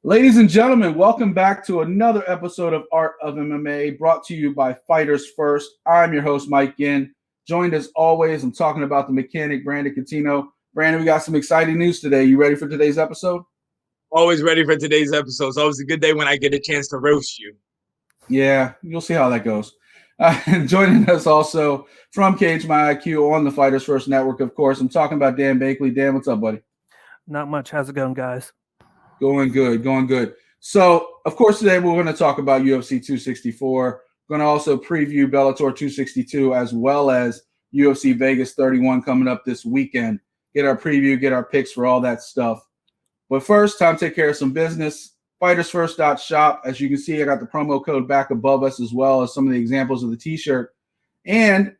Ladies and gentlemen, welcome back to another episode of Art of MMA, brought to you by Fighters First. I'm your host, Mike Ginn. Joined as always, I'm talking about the mechanic, Brandon Cuttino. Brandon, we got some exciting news today. You ready for today's episode? Always ready for today's episode. It's always a good day when I get a chance to roast you. Yeah, you'll see how that goes. Joining us also from Cage My IQ on the Fighters First Network, of course. I'm talking about Dan Bakley. Dan, what's up, buddy? Not much. How's it going, guys? Going good. So, of course, today we're going to talk about UFC 264. We're going to also preview Bellator 262 as well as UFC Vegas 31 coming up this weekend. Get our preview, get our picks for all that stuff. But first, time to take care of some business. FightersFirst.shop. As you can see, I got the promo code back above us as well as some of the examples of the t-shirt. And,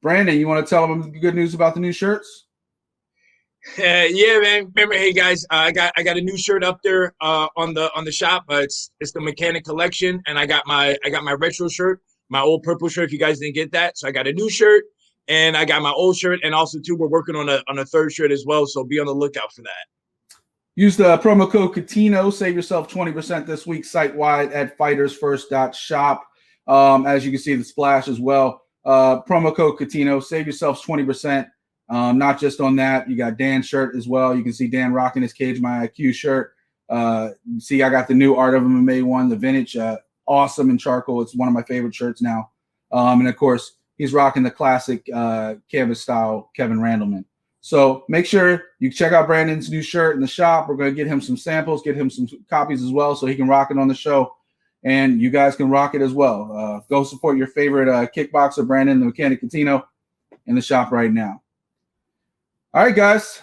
Brandon, you want to tell them the good news about the new shirts? Yeah, man. Remember, hey guys, I got a new shirt up there on the shop. It's the Mechanic Collection, and I got my retro shirt, my old purple shirt. If you guys didn't get that, so I got a new shirt, and I got my old shirt, and also too, we're working on a third shirt as well. So be on the lookout for that. Use the promo code Cuttino. Save yourself 20% this week site-wide at FightersFirst.shop. As you can see, the splash as well. Promo code Cuttino. Save yourselves 20%. Not just on that, you got Dan's shirt as well. You can see Dan rocking his Cage My IQ shirt. See, I got the new Art of MMA one, the vintage, awesome in charcoal. It's one of my favorite shirts now. And of course, he's rocking the classic canvas style Kevin Randleman. So make sure you check out Brandon's new shirt in the shop. We're going to get him some samples, get him some copies as well, so he can rock it on the show. And you guys can rock it as well. Go support your favorite kickboxer, Brandon the Mechanic Cuttino, in the shop right now. All right, guys,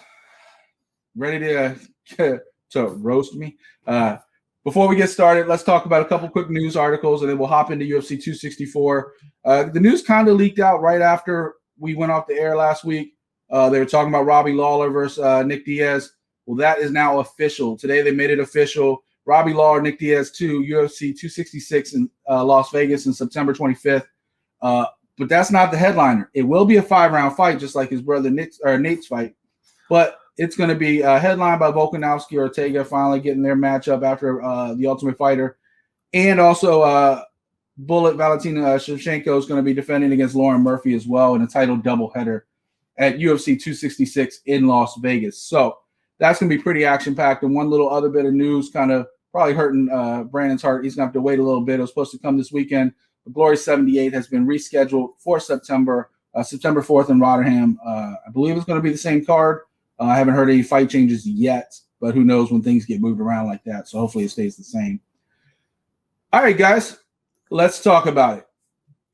ready to roast me? Before we get started, let's talk about a couple quick news articles, and then we'll hop into UFC 264. The news kind of leaked out right after we went off the air last week. They were talking about Robbie Lawler versus Nick Diaz. Well, that is now official. Today they made it official. Robbie Lawler, Nick Diaz 2, UFC 266 in Las Vegas on September 25th. But that's not the headliner. It will be a 5-round fight, just like his brother Nate's fight. But it's going to be headlined by Volkanovski Ortega finally getting their matchup after the Ultimate Fighter. And also Bullet Valentina Shevchenko is going to be defending against Lauren Murphy as well in a title doubleheader at UFC 266 in Las Vegas. So that's going to be pretty action-packed. And one little other bit of news kind of probably hurting Brandon's heart. He's going to have to wait a little bit. It was supposed to come this weekend. The Glory 78 has been rescheduled for September 4th in Rotterdam. I believe it's going to be the same card. I haven't heard any fight changes yet, but who knows when things get moved around like that. So hopefully it stays the same. All right, guys, let's talk about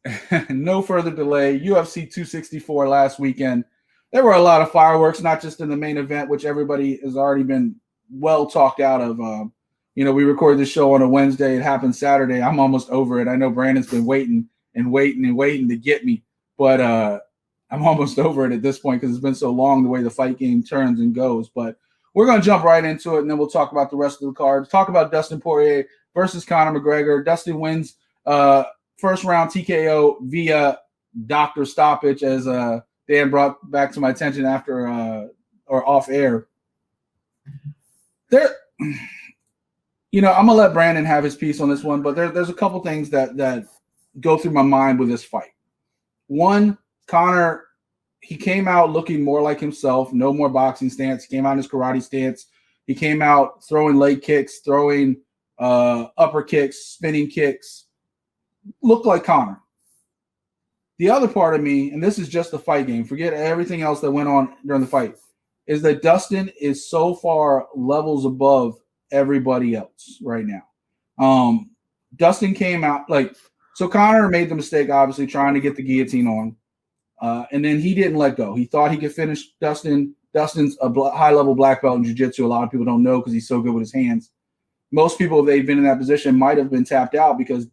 it. No further delay. UFC 264 last weekend. There were a lot of fireworks, not just in the main event, which everybody has already been well talked out of. We recorded this show on a Wednesday. It happened Saturday. I'm almost over it. I know Brandon's been waiting to get me, but I'm almost over it at this point because it's been so long the way the fight game turns and goes. But we're going to jump right into it, and then we'll talk about the rest of the cards. Talk about Dustin Poirier versus Conor McGregor. Dustin wins first round TKO via doctor stoppage, as Dan brought back to my attention after or off air. I'm going to let Brandon have his piece on this one, but there's a couple things that go through my mind with this fight. One, Conor, he came out looking more like himself, no more boxing stance. He came out in his karate stance. He came out throwing leg kicks, throwing upper kicks, spinning kicks. Looked like Conor. The other part of me, and this is just the fight game, forget everything else that went on during the fight, is that Dustin is so far levels above everybody else right now. Dustin came out so Conor made the mistake, obviously, trying to get the guillotine on. And then he didn't let go. He thought he could finish Dustin. Dustin's a high-level black belt in jiu-jitsu. A lot of people don't know because he's so good with his hands. Most people, if they've been in that position, might have been tapped out because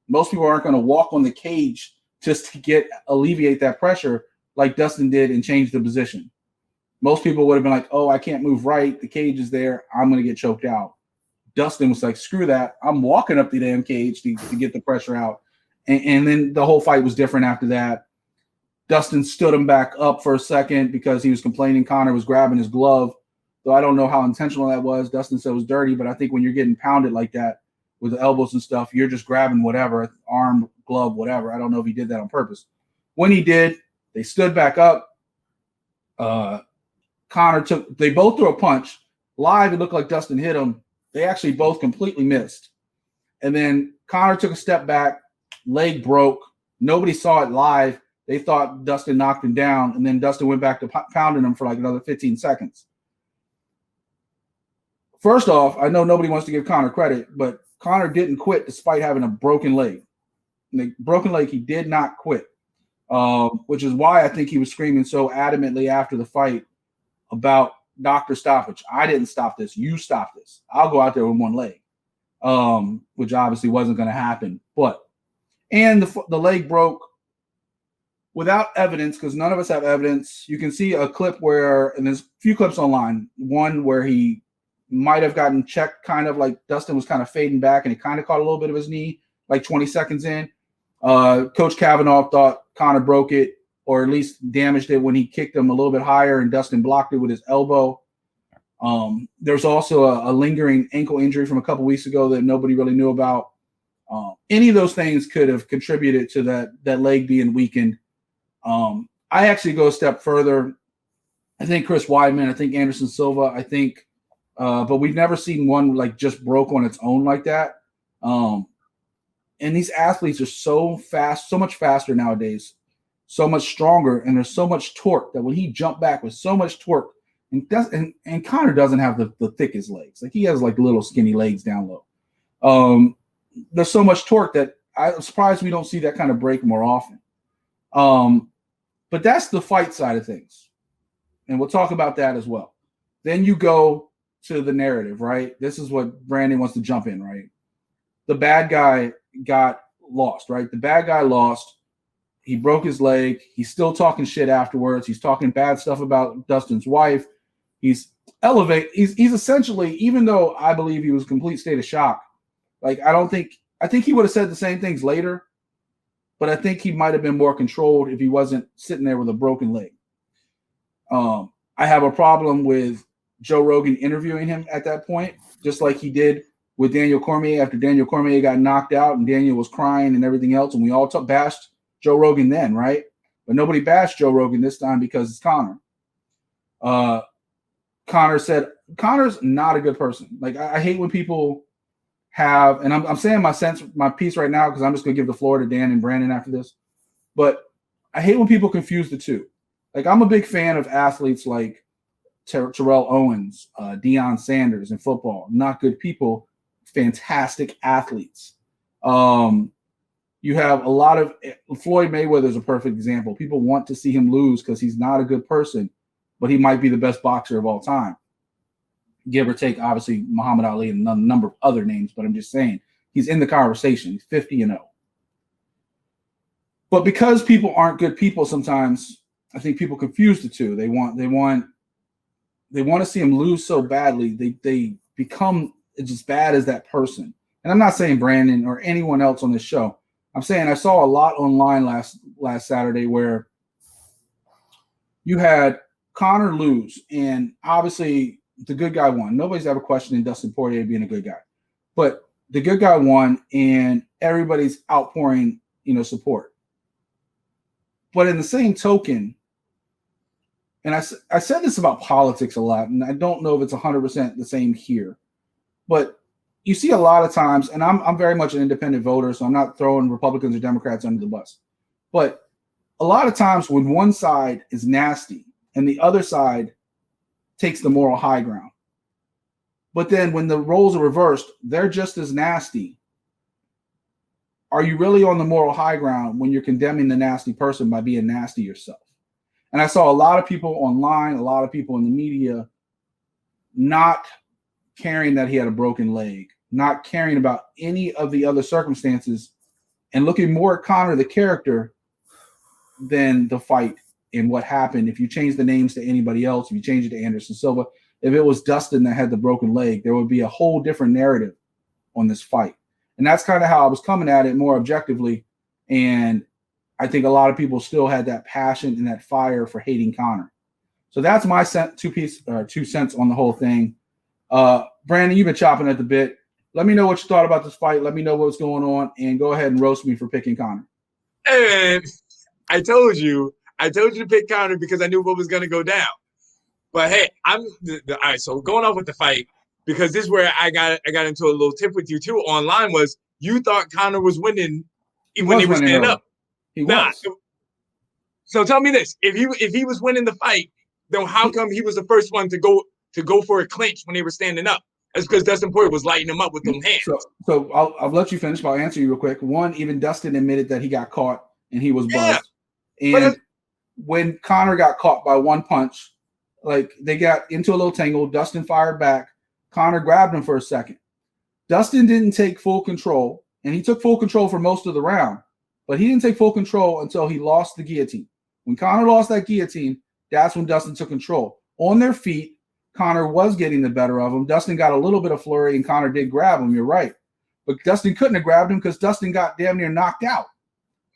most people aren't going to walk on the cage just to alleviate that pressure like Dustin did and change the position. Most people would have been like, oh, I can't move right. The cage is there. I'm going to get choked out. Dustin was like, screw that. I'm walking up the damn cage to get the pressure out. And then the whole fight was different after that. Dustin stood him back up for a second because he was complaining Conor was grabbing his glove. though I don't know how intentional that was. Dustin said it was dirty, but I think when you're getting pounded like that with the elbows and stuff, you're just grabbing whatever, arm, glove, whatever. I don't know if he did that on purpose. When he did, they stood back up. They both threw a punch. Live, it looked like Dustin hit him. They actually both completely missed. And then Conor took a step back, leg broke. Nobody saw it live. They thought Dustin knocked him down, and then Dustin went back to pounding him for like another 15 seconds. First off, I know nobody wants to give Conor credit, but Conor didn't quit despite having a broken leg. The broken leg, he did not quit, which is why I think he was screaming so adamantly after the fight about doctor stoppage. I didn't stop this. You stop this. I'll go out there with one leg, which obviously wasn't going to happen. And the leg broke without evidence, because none of us have evidence. You can see a clip where, and there's a few clips online, one where he might have gotten checked, kind of like Dustin was kind of fading back, and he kind of caught a little bit of his knee, like 20 seconds in. Coach Kavanaugh thought Conor broke it, or at least damaged it when he kicked him a little bit higher, and Dustin blocked it with his elbow. There's also a lingering ankle injury from a couple weeks ago that nobody really knew about. Any of those things could have contributed to that leg being weakened. I actually go a step further. I think Chris Weidman, I think Anderson Silva, I think, but we've never seen one like just broke on its own like that. And these athletes are so fast, so much faster nowadays, so much stronger, and there's so much torque that when he jumped back with so much torque, and Conor doesn't have the thickest legs. Like, he has like little skinny legs down low. There's so much torque that I'm surprised we don't see that kind of break more often. But that's the fight side of things. And we'll talk about that as well. Then you go to the narrative, right? This is what Brandon wants to jump in, right? The bad guy got lost, right? The bad guy lost. He broke his leg. He's still talking shit afterwards. He's talking bad stuff about Dustin's wife. He's essentially, even though I believe he was a complete state of shock, like, I think he would have said the same things later, but I think he might have been more controlled if he wasn't sitting there with a broken leg. I have a problem with Joe Rogan interviewing him at that point, just like he did with Daniel Cormier after Daniel Cormier got knocked out and Daniel was crying and everything else, and we all bashed Joe Rogan then, right? But nobody bashed Joe Rogan this time because it's Conor. Conor said Conor's not a good person. Like, I hate when people have, and I'm saying my piece right now because I'm just going to give the floor to Dan and Brandon after this. But I hate when people confuse the two. Like, I'm a big fan of athletes like Terrell Owens, Deion Sanders in football. Not good people, fantastic athletes. You have a lot of Floyd Mayweather is a perfect example. People want to see him lose because he's not a good person, but he might be the best boxer of all time. Give or take, obviously, Muhammad Ali and a number of other names, but I'm just saying he's in the conversation. He's 50-0. But because people aren't good people, sometimes I think people confuse the two. They want to see him lose so badly. They become as bad as that person. And I'm not saying Brandon or anyone else on this show. I'm saying I saw a lot online last Saturday where you had Conor lose, and obviously the good guy won. Nobody's ever questioning Dustin Poirier being a good guy, but the good guy won, and everybody's outpouring, support. But in the same token, and I said this about politics a lot, and I don't know if it's 100% the same here, but you see a lot of times, and I'm very much an independent voter, so I'm not throwing Republicans or Democrats under the bus. But a lot of times when one side is nasty and the other side takes the moral high ground, but then when the roles are reversed, they're just as nasty. Are you really on the moral high ground when you're condemning the nasty person by being nasty yourself? And I saw a lot of people online, a lot of people in the media not caring that he had a broken leg, not caring about any of the other circumstances, and looking more at Conor, the character, than the fight and what happened. If you change the names to anybody else, if you change it to Anderson Silva, if it was Dustin that had the broken leg, there would be a whole different narrative on this fight. And that's kind of how I was coming at it more objectively. And I think a lot of people still had that passion and that fire for hating Conor. So that's my 2 cents on the whole thing. Brandon, you've been chopping at the bit. Let me know what you thought about this fight. Let me know what's going on, and go ahead and roast me for picking Conor. And I told you to pick Conor because I knew what was going to go down. But hey, all right. So going off with the fight, because this is where I got into a little tip with you too online, was you thought Conor was winning when they were standing up. He was. So tell me this: if he was winning the fight, then how come he was the first one to go for a clinch when they were standing up? That's because Dustin Poirier was lighting him up with them hands. So I'll let you finish, but I'll answer you real quick. One, even Dustin admitted that he got caught and he was buzzed. And when Conor got caught by one punch, like they got into a little tangle, Dustin fired back. Conor grabbed him for a second. Dustin didn't take full control, and he took full control for most of the round, but he didn't take full control until he lost the guillotine. When Conor lost that guillotine, that's when Dustin took control. On their feet, Conor was getting the better of him. Dustin got a little bit of flurry, and Conor did grab him. You're right. But Dustin couldn't have grabbed him because Dustin got damn near knocked out.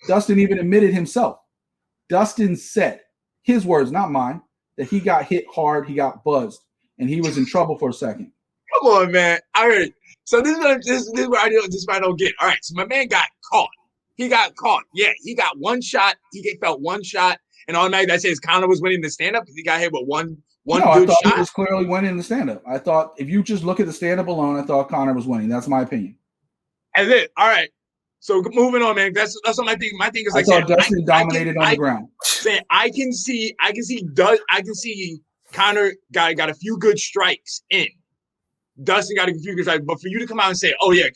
Dustin even admitted himself. Dustin said, his words, not mine, that he got hit hard, he got buzzed, and he was in trouble for a second. Come on, man. All right. So this is what I don't get. All right. So my man got caught. He got caught. Yeah, he got one shot. He felt one shot, and automatically that says Conor was winning the stand-up because he got hit with one no, good I thought shot. He was clearly winning the stand-up. I thought if you just look at the stand-up alone, I thought Conor was winning. That's my opinion. And then, all right. So moving on, man. That's what my thing. My thing is like I thought Dustin dominated on the ground. I can see Conor got a few good strikes in. Dustin got a few good strikes, but for you to come out and say, "Oh yeah,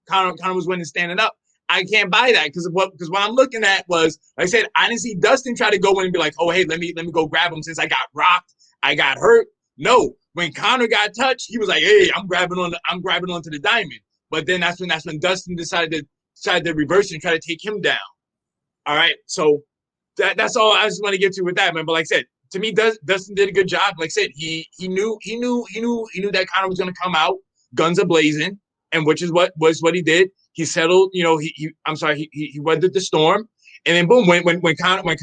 Conor was winning standing up," I can't buy that because what I'm looking at was, like I said, I didn't see Dustin try to go in and be like, "Oh hey, let me go grab him since I got rocked, I got hurt." No, when Conor got touched, he was like, "Hey, I'm grabbing onto the diamond." But then that's when Dustin decided to reverse and try to take him down. All right, so that's all I just want to get to with that, man. But like I said, to me, Dustin did a good job. Like I said, he knew that Conor was going to come out guns a blazing, and which is what he did. He settled, he weathered the storm, and then boom, when Conor went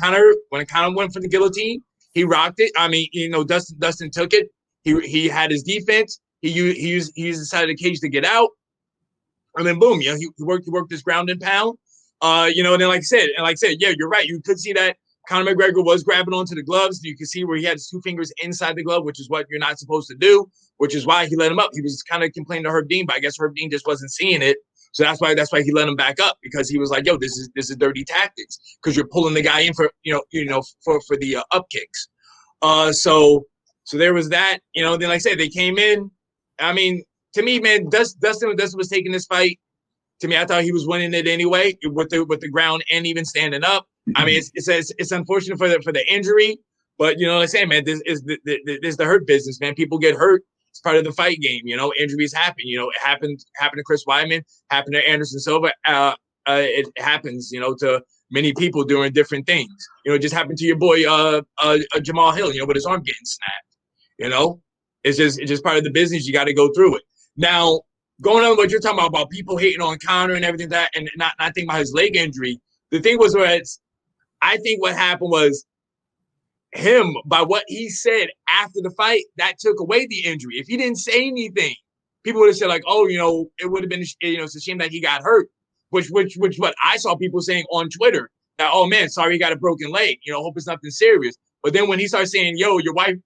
for the guillotine, he rocked it. I mean, Dustin took it. He had his defense. He used the side of the cage to get out, and then boom, he worked this ground and pound. And then like I said, yeah, you're right. You could see that Conor McGregor was grabbing onto the gloves. You can see where he had his two fingers inside the glove, which is what you're not supposed to do, which is why he let him up. He was kind of complaining to Herb Dean, but I guess Herb Dean just wasn't seeing it. So that's why he let him back up, because he was like, yo, this is dirty tactics, because you're pulling the guy in for the up kicks. So there was that, then like I said, they came in. I mean, to me, man, Dustin was taking this fight. To me, I thought he was winning it anyway with the ground and even standing up. I mean, it's unfortunate for the injury, but like I say, man, this is the hurt business, man. People get hurt. It's part of the fight game. Injuries happen. It happened to Chris Weidman, happened to Anderson Silva. It happens, to many people doing different things. It just happened to your boy Jamal Hill, with his arm getting snapped. It's just part of the business. You got to go through it. Now, going on what you're talking about people hating on Conor and everything that, and not thinking about his leg injury. The thing was I think what happened was him, by what he said after the fight, that took away the injury. If he didn't say anything, people would have said like, oh, it would have been, it's a shame that he got hurt, which what I saw people saying on Twitter that, oh man, sorry, he got a broken leg, hope it's nothing serious. But then when he started saying, yo, your wife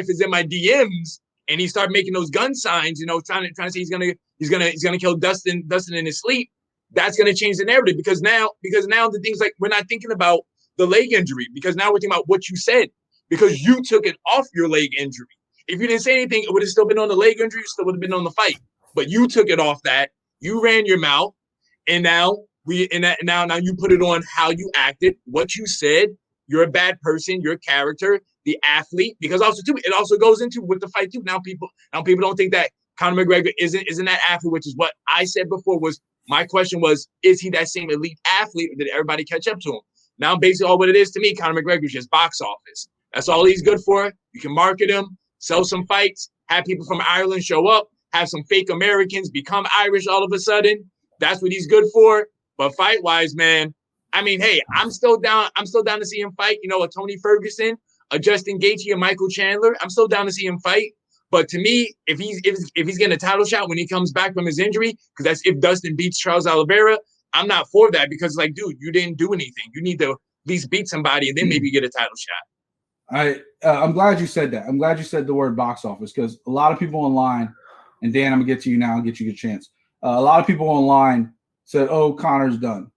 is in my DMs, and he started making those gun signs, trying to say he's gonna kill Dustin in his sleep, that's gonna change the narrative, because now the things, like, we're not thinking about the leg injury, because now we're thinking about what you said, because you took it off your leg injury. If you didn't say anything, it would have still been on the leg injury, it still would have been on the fight. But you took it off that, you ran your mouth, and now you put it on how you acted, what you said. You're a bad person, your character, the athlete, because also too, it also goes into with the fight too. Now people don't think that Conor McGregor isn't that athlete, which is what I said before. Was my question was, is he that same elite athlete, or did everybody catch up to him? Now basically all what it is to me, Conor McGregor is just box office. That's all he's good for. You can market him, sell some fights, have people from Ireland show up, have some fake Americans become Irish all of a sudden. That's what he's good for. But fight wise, man, I mean, hey, I'm still down to see him fight, a Tony Ferguson, a Justin Gaethje, a Michael Chandler, I'm still down to see him fight. But to me, if he's getting a title shot when he comes back from his injury, because that's if Dustin beats Charles Oliveira, I'm not for that because, like, dude, you didn't do anything. You need to at least beat somebody and then maybe get a title shot. I'm glad you said that. I'm glad you said the word box office because a lot of people online, and Dan, I'm gonna get to you now and get you a chance. A lot of people online said, "Oh, Conor's done.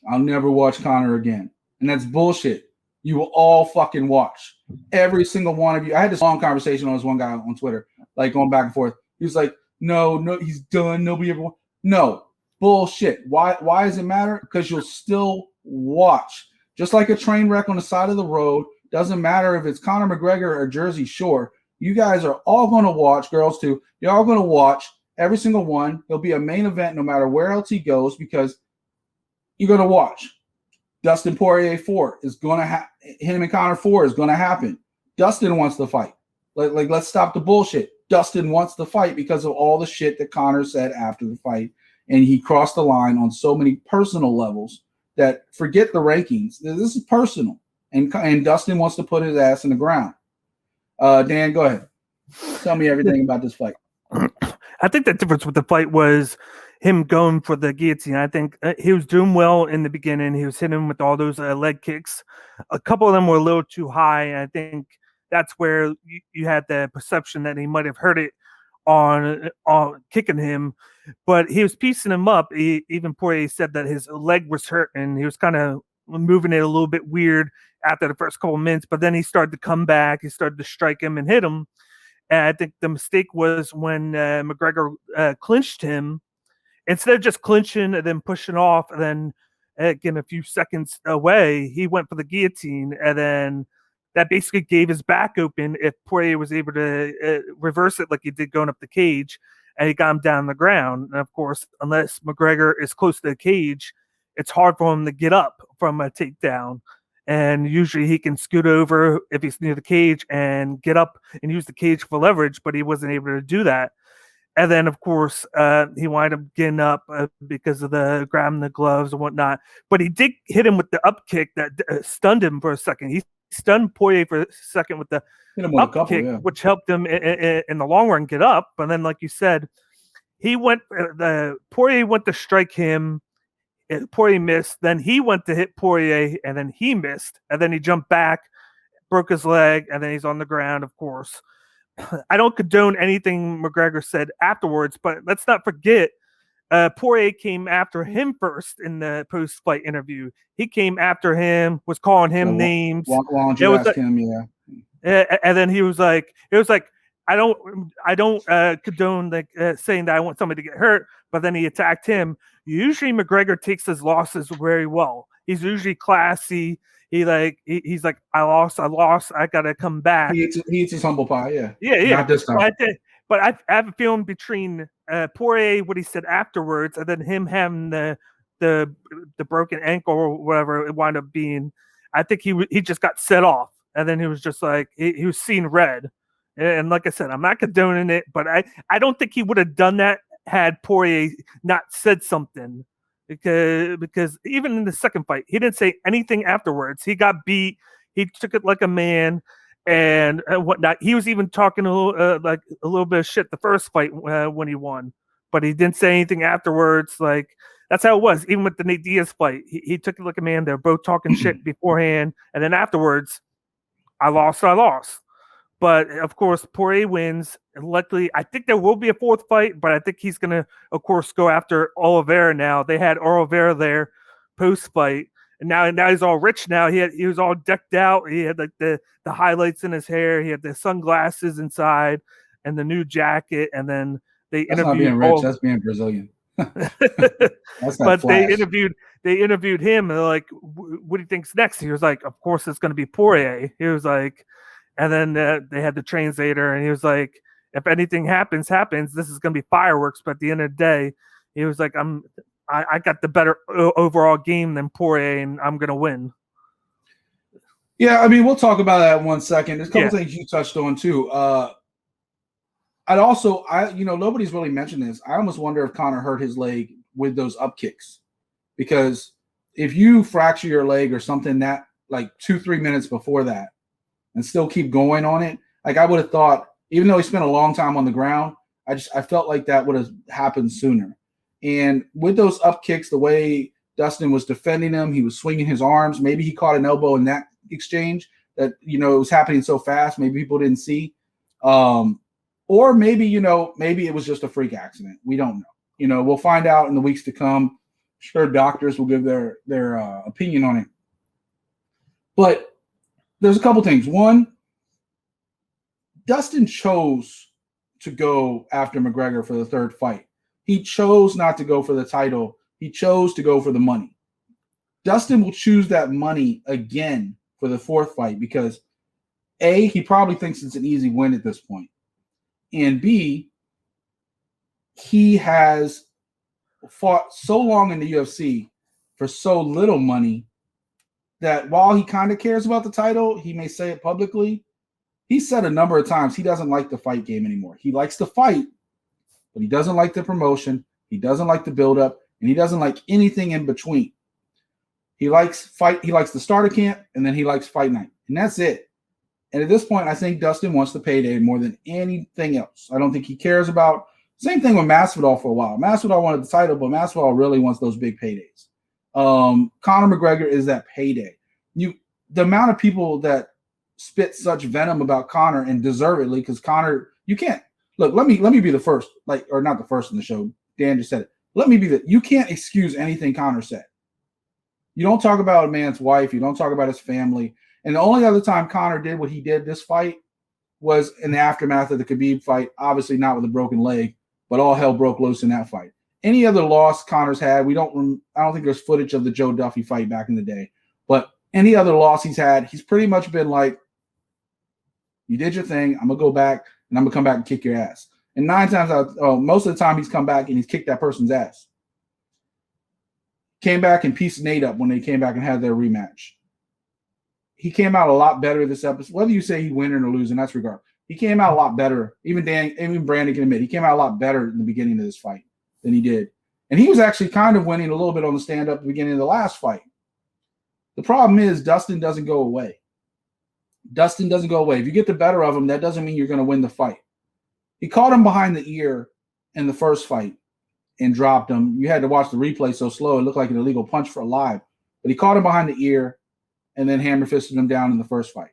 I'll never watch Conor again," and that's bullshit. You will all fucking watch. Every single one of you. I had this long conversation with this one guy on Twitter, like going back and forth. He was like, no, he's done. Nobody ever won. No, bullshit. Why does it matter? Because you'll still watch. Just like a train wreck on the side of the road. Doesn't matter if it's Conor McGregor or Jersey Shore. You guys are all going to watch, girls too. You're all going to watch every single one. There'll be a main event no matter where else he goes because you're going to watch. Dustin Poirier 4 is going to happen. Him and Conor 4 is going to happen. Dustin wants to fight. Like, let's stop the bullshit. Dustin wants to fight because of all the shit that Conor said after the fight. And he crossed the line on so many personal levels that forget the rankings. This is personal. And Dustin wants to put his ass in the ground. Dan, go ahead. Tell me everything about this fight. I think the difference with the fight was him going for the guillotine. I think he was doing well in the beginning. He was hitting him with all those leg kicks. A couple of them were a little too high. And I think that's where you had the perception that he might have hurt it on kicking him. But he was piecing him up. Even Poirier said that his leg was hurt and he was kind of moving it a little bit weird after the first couple of minutes. But then he started to come back. He started to strike him and hit him. And I think the mistake was when McGregor clinched him. Instead of just clinching and then pushing off and then getting a few seconds away, he went for the guillotine. And then that basically gave his back open if Poirier was able to reverse it like he did going up the cage. And he got him down on the ground. And, of course, unless McGregor is close to the cage, it's hard for him to get up from a takedown. And usually he can scoot over if he's near the cage and get up and use the cage for leverage, but he wasn't able to do that. And then, of course, he wound up getting up because of the grabbing the gloves and whatnot. But he did hit him with the up kick that stunned him for a second. He stunned Poirier for a second with the up kick, which helped him in the long run get up. But then, like you said, Poirier went to strike him. Poirier missed. Then he went to hit Poirier, and then he missed. And then he jumped back, broke his leg, and then he's on the ground, of course. I don't condone anything McGregor said afterwards, but let's not forget Poirier came after him first in the post-fight interview. He came after him, was calling him names. Why don't you ask him? Yeah. And then he was like, I don't condone saying that I want somebody to get hurt, but then he attacked him. Usually McGregor takes his losses very well. He's usually classy. He's like, I lost. I gotta come back. He eats his humble pie. Yeah. Not this time. But I have a feeling between Poirier, what he said afterwards, and then him having the broken ankle or whatever it wound up being. I think he just got set off, and then he was just like he was seeing red. And like I said, I'm not condoning it, but I don't think he would have done that had Poirier not said something. Because even in the second fight, he didn't say anything afterwards. He got beat. He took it like a man and whatnot. He was even talking a little bit of shit the first fight when he won, but he didn't say anything afterwards. Like that's how it was. Even with the Nate Diaz fight, he took it like a man. They're both talking shit beforehand, and then afterwards, I lost. But, of course, Poirier wins. And luckily, I think there will be a fourth fight, but I think he's going to, of course, go after Oliveira now. They had Oliveira there post-fight. And now he's all rich now. He was all decked out. He had, like, the highlights in his hair. He had the sunglasses inside and the new jacket. And then they interviewed... That's not being rich. That's being Brazilian. That's but Flash. They interviewed him. And they're like, what do you think's next? He was like, of course, it's going to be Poirier. He was like... And then they had the translator, and he was like, if anything happens, this is going to be fireworks. But at the end of the day, he was like, I got the better overall game than Poirier, and I'm going to win. Yeah, I mean, we'll talk about that in 1 second. There's a couple things you touched on, too. Nobody's really mentioned this. I almost wonder if Conor hurt his leg with those up kicks. Because if you fracture your leg or something that, like 2-3 minutes before that, and still keep going on it. Like I would have thought, even though he spent a long time on the ground, I felt like that would have happened sooner. And with those up kicks, the way Dustin was defending him, he was swinging his arms. Maybe he caught an elbow in that exchange that, it was happening so fast. Maybe people didn't see. Or maybe, maybe it was just a freak accident. We don't know. We'll find out in the weeks to come. Sure, doctors will give their opinion on it. But there's a couple things. One, Dustin chose to go after McGregor for the third fight. He chose not to go for the title. He chose to go for the money. Dustin will choose that money again for the fourth fight because A, he probably thinks it's an easy win at this point. And B, he has fought so long in the UFC for so little money that while he kind of cares about the title, he may say it publicly. He said a number of times he doesn't like the fight game anymore. He likes to fight, but he doesn't like the promotion. He doesn't like the buildup, and he doesn't like anything in between. He likes fight. He likes the starter camp, and then he likes fight night, and that's it. And at this point, I think Dustin wants the payday more than anything else. I don't think he cares about. Same thing with Masvidal for a while. Masvidal wanted the title, but Masvidal really wants those big paydays. Conor McGregor is that payday. The amount of people that spit such venom about Conor, and deservedly, because Conor, you can't look. Let me be the first, or not the first in the show. Dan just said it. Let me be you can't excuse anything Conor said. You don't talk about a man's wife. You don't talk about his family. And the only other time Conor did what he did this fight was in the aftermath of the Khabib fight, obviously not with a broken leg, but all hell broke loose in that fight. Any other loss Conor's had, I don't think there's footage of the Joe Duffy fight back in the day, but any other loss he's had, he's pretty much been like, you did your thing, I'm going to go back, and I'm going to come back and kick your ass. And most of the time he's come back and he's kicked that person's ass. Came back and pieced Nate up when they came back and had their rematch. He came out a lot better this episode. Whether you say he win or lose, and that's regard. He came out a lot better. Even Brandon can admit he came out a lot better in the beginning of this fight than he did. And he was actually kind of winning a little bit on the stand-up at the beginning of the last fight. The problem is Dustin doesn't go away. Dustin doesn't go away. If you get the better of him, that doesn't mean you're going to win the fight. He caught him behind the ear in the first fight and dropped him. You had to watch the replay so slow. It looked like an illegal punch for a live. But he caught him behind the ear and then hammer fisted him down in the first fight.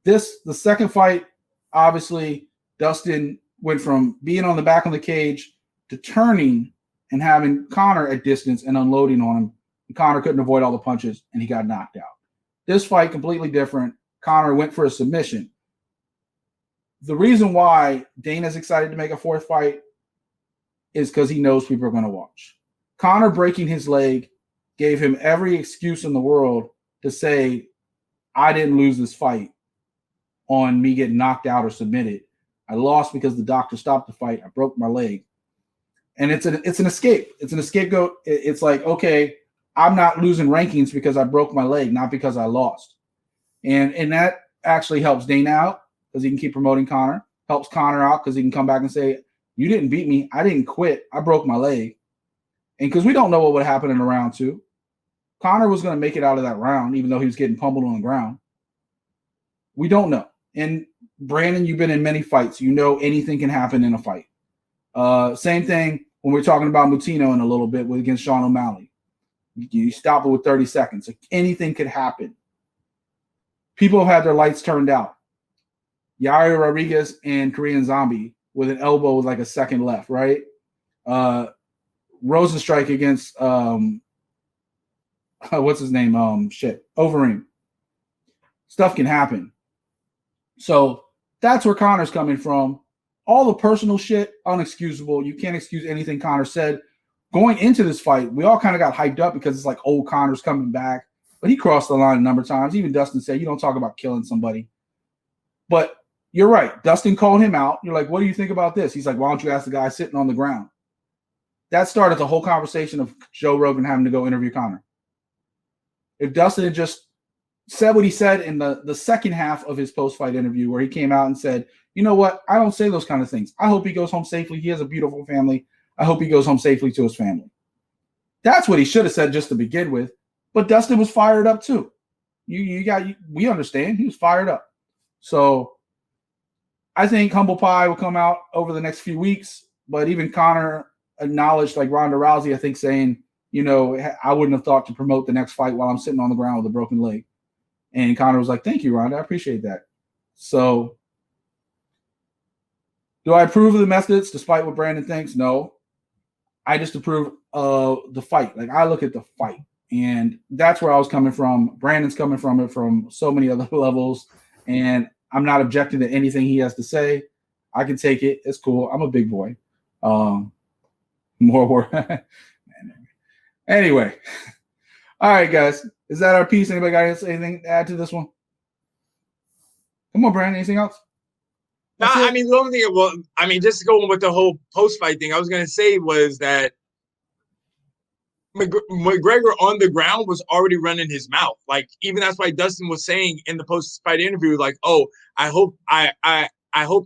The second fight, obviously, Dustin went from being on the back of the cage to turning and having Conor at distance and unloading on him. And Conor couldn't avoid all the punches, and he got knocked out. This fight, completely different. Conor went for a submission. The reason why Dana's excited to make a fourth fight is because he knows people are going to watch. Conor breaking his leg gave him every excuse in the world to say, I didn't lose this fight on me getting knocked out or submitted. I lost because the doctor stopped the fight. I broke my leg. And it's an escape. It's an scapegoat. It's like, okay, I'm not losing rankings because I broke my leg, not because I lost. And that actually helps Dana out because he can keep promoting Conor. Helps Conor out because he can come back and say, you didn't beat me. I didn't quit. I broke my leg. And because we don't know what would happen in the round two. Conor was going to make it out of that round, even though he was getting pummeled on the ground. We don't know. And Brandon, you've been in many fights. You know anything can happen in a fight. Same thing when we're talking about Moutinho in a little bit against Sean O'Malley. You stop it with 30 seconds. Like anything could happen. People have had their lights turned out. Yair Rodriguez and Korean Zombie with an elbow with like a second left, right? Rosenstrike against what's his name? Overeem. Stuff can happen. So that's where Conor's coming from. All the personal shit, unexcusable. You can't excuse anything Conor said. Going into this fight, we all kind of got hyped up because it's like, oh, Conor's coming back. But he crossed the line a number of times. Even Dustin said, you don't talk about killing somebody. But you're right. Dustin called him out. You're like, what do you think about this? He's like, why don't you ask the guy sitting on the ground? That started the whole conversation of Joe Rogan having to go interview Conor. If Dustin had just said what he said in the second half of his post-fight interview where he came out and said, you know what? I don't say those kind of things. I hope he goes home safely. He has a beautiful family. I hope he goes home safely to his family. That's what he should have said just to begin with. But Dustin was fired up too. We understand. He was fired up. So I think Humble Pie will come out over the next few weeks. But even Conor acknowledged, like Ronda Rousey, I think, saying, I wouldn't have thought to promote the next fight while I'm sitting on the ground with a broken leg. And Conor was like, thank you, Ronda. I appreciate that. So do I approve of the methods despite what Brandon thinks? No. I just approve of the fight. Like, I look at the fight. And that's where I was coming from. Brandon's coming from it from so many other levels. And I'm not objecting to anything he has to say. I can take it. It's cool. I'm a big boy. More work. Anyway. All right, guys. Is that our piece? Anybody got anything to add to this one? Come on, Brandon. Anything else? No, I mean, the only thing, just going with the whole post-fight thing, I was going to say was that McGregor on the ground was already running his mouth. Like, even that's why Dustin was saying in the post-fight interview, like, oh, I hope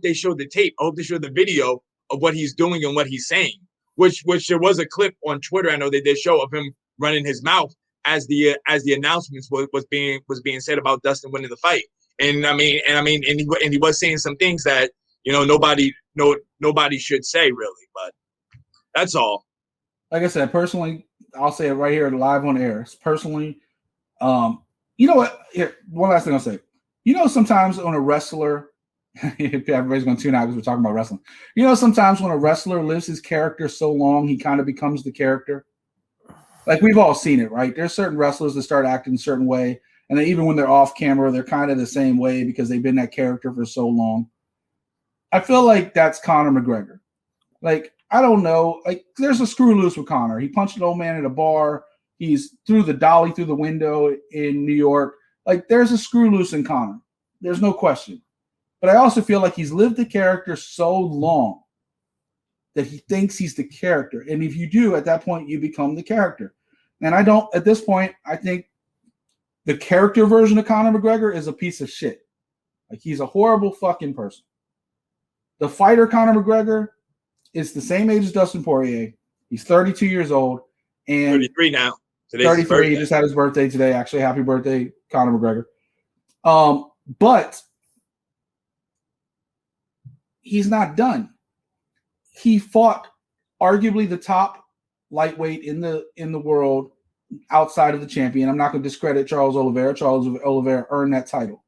they show the tape. I hope they show the video of what he's doing and what he's saying, which there was a clip on Twitter. I know they did show of him running his mouth as the announcements was being said about Dustin winning the fight. And he was saying some things that, nobody should say really, but that's all. Like I said, personally, I'll say it right here live on air. Personally, you know what? Here, one last thing I'll say. Sometimes when a wrestler, everybody's going to tune out because we're talking about wrestling. Sometimes when a wrestler lives his character so long, he kind of becomes the character. Like, we've all seen it, right? There's certain wrestlers that start acting a certain way, and then even when they're off camera, they're kind of the same way because they've been that character for so long. I feel like that's Conor McGregor. Like, I don't know. Like, there's a screw loose with Conor. He punched an old man at a bar. He's threw the dolly through the window in New York. Like, there's a screw loose in Conor. There's no question. But I also feel like he's lived the character so long that he thinks he's the character. And if you do, at that point, you become the character. And at this point, I think the character version of Conor McGregor is a piece of shit. Like, he's a horrible fucking person. The fighter Conor McGregor is the same age as Dustin Poirier. He's 32 years old. And 33 now. Today's 33. He just had his birthday today. Actually, happy birthday, Conor McGregor. But he's not done. He fought arguably the top lightweight in the world outside of the champion. I'm not going to discredit Charles Oliveira. Charles Oliveira earned that title.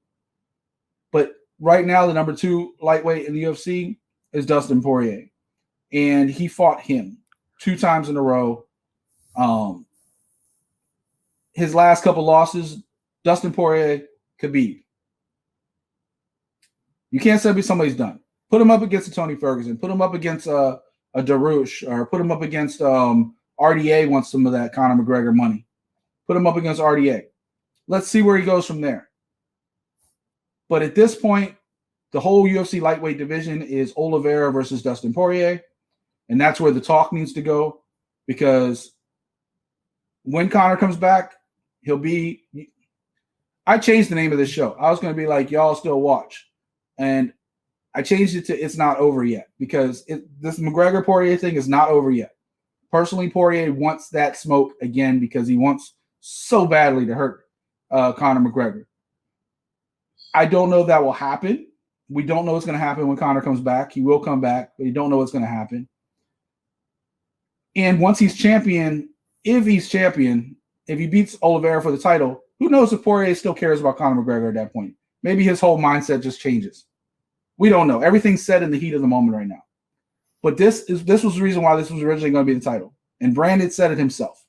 But right now, the number 2 lightweight in the UFC is Dustin Poirier. And he fought him 2 times in a row. His last couple losses, Dustin Poirier, Khabib. You can't say somebody's done. Put him up against a Tony Ferguson. Put him up against a Darush, or put him up against RDA wants some of that Conor McGregor money. Put him up against RDA. Let's see where he goes from there. But at this point, the whole UFC lightweight division is Oliveira versus Dustin Poirier. And that's where the talk needs to go, because when Conor comes back, he'll be – I changed the name of this show. I was going to be like, y'all still watch. And I changed it to It's Not Over Yet, because this McGregor-Poirier thing is not over yet. Personally, Poirier wants that smoke again because he wants so badly to hurt Conor McGregor. I don't know if that will happen. We don't know what's going to happen when Conor comes back. He will come back, but you don't know what's going to happen. And once he's champion, if he beats Oliveira for the title, who knows if Poirier still cares about Conor McGregor at that point. Maybe his whole mindset just changes. We don't know. Everything's said in the heat of the moment right now. But this was the reason why this was originally going to be the title. And Brandon said it himself.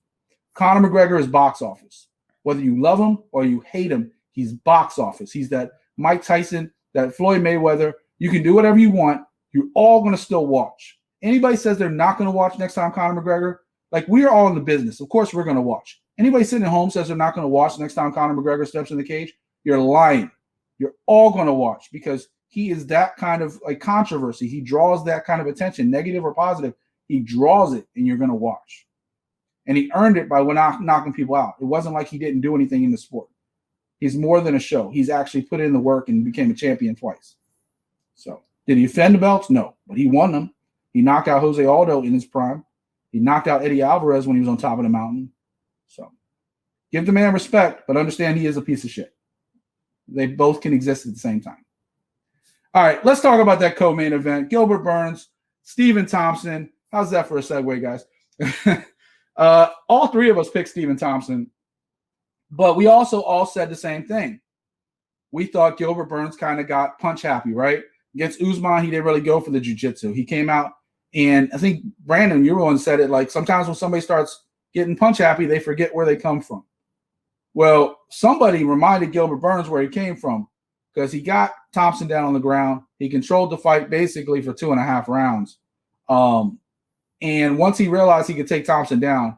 Conor McGregor is box office. Whether you love him or you hate him, he's box office. He's that Mike Tyson, that Floyd Mayweather. You can do whatever you want. You're all going to still watch. Anybody says they're not going to watch next time Conor McGregor, like, we are all in the business. Of course we're going to watch. Anybody sitting at home says they're not going to watch next time Conor McGregor steps in the cage, you're lying. You're all going to watch, because he is that kind of like controversy. He draws that kind of attention, negative or positive. He draws it, and you're going to watch. And he earned it by knocking people out. It wasn't like he didn't do anything in the sport. He's more than a show. He's actually put in the work and became a champion twice. So, did he defend the belts? No, but he won them. He knocked out Jose Aldo in his prime. He knocked out Eddie Alvarez when he was on top of the mountain. So, Give the man respect, but understand he is a piece of shit. They both can exist at the same time. All right, let's talk about that co-main event. Gilbert Burns, Stephen Thompson. How's that for a segue, guys? All three of us picked Stephen Thompson, but we also all said the same thing. We thought Gilbert Burns kind of got punch happy, right? Against Usman, he didn't really go for the jiu-jitsu. He came out, and I think, Brandon, you were one said it, like sometimes when somebody starts getting punch happy, they forget where they come from. Well, somebody reminded Gilbert Burns where he came from, because he got Thompson down on the ground. He controlled the fight basically for 2.5 rounds. And once he realized he could take Thompson down,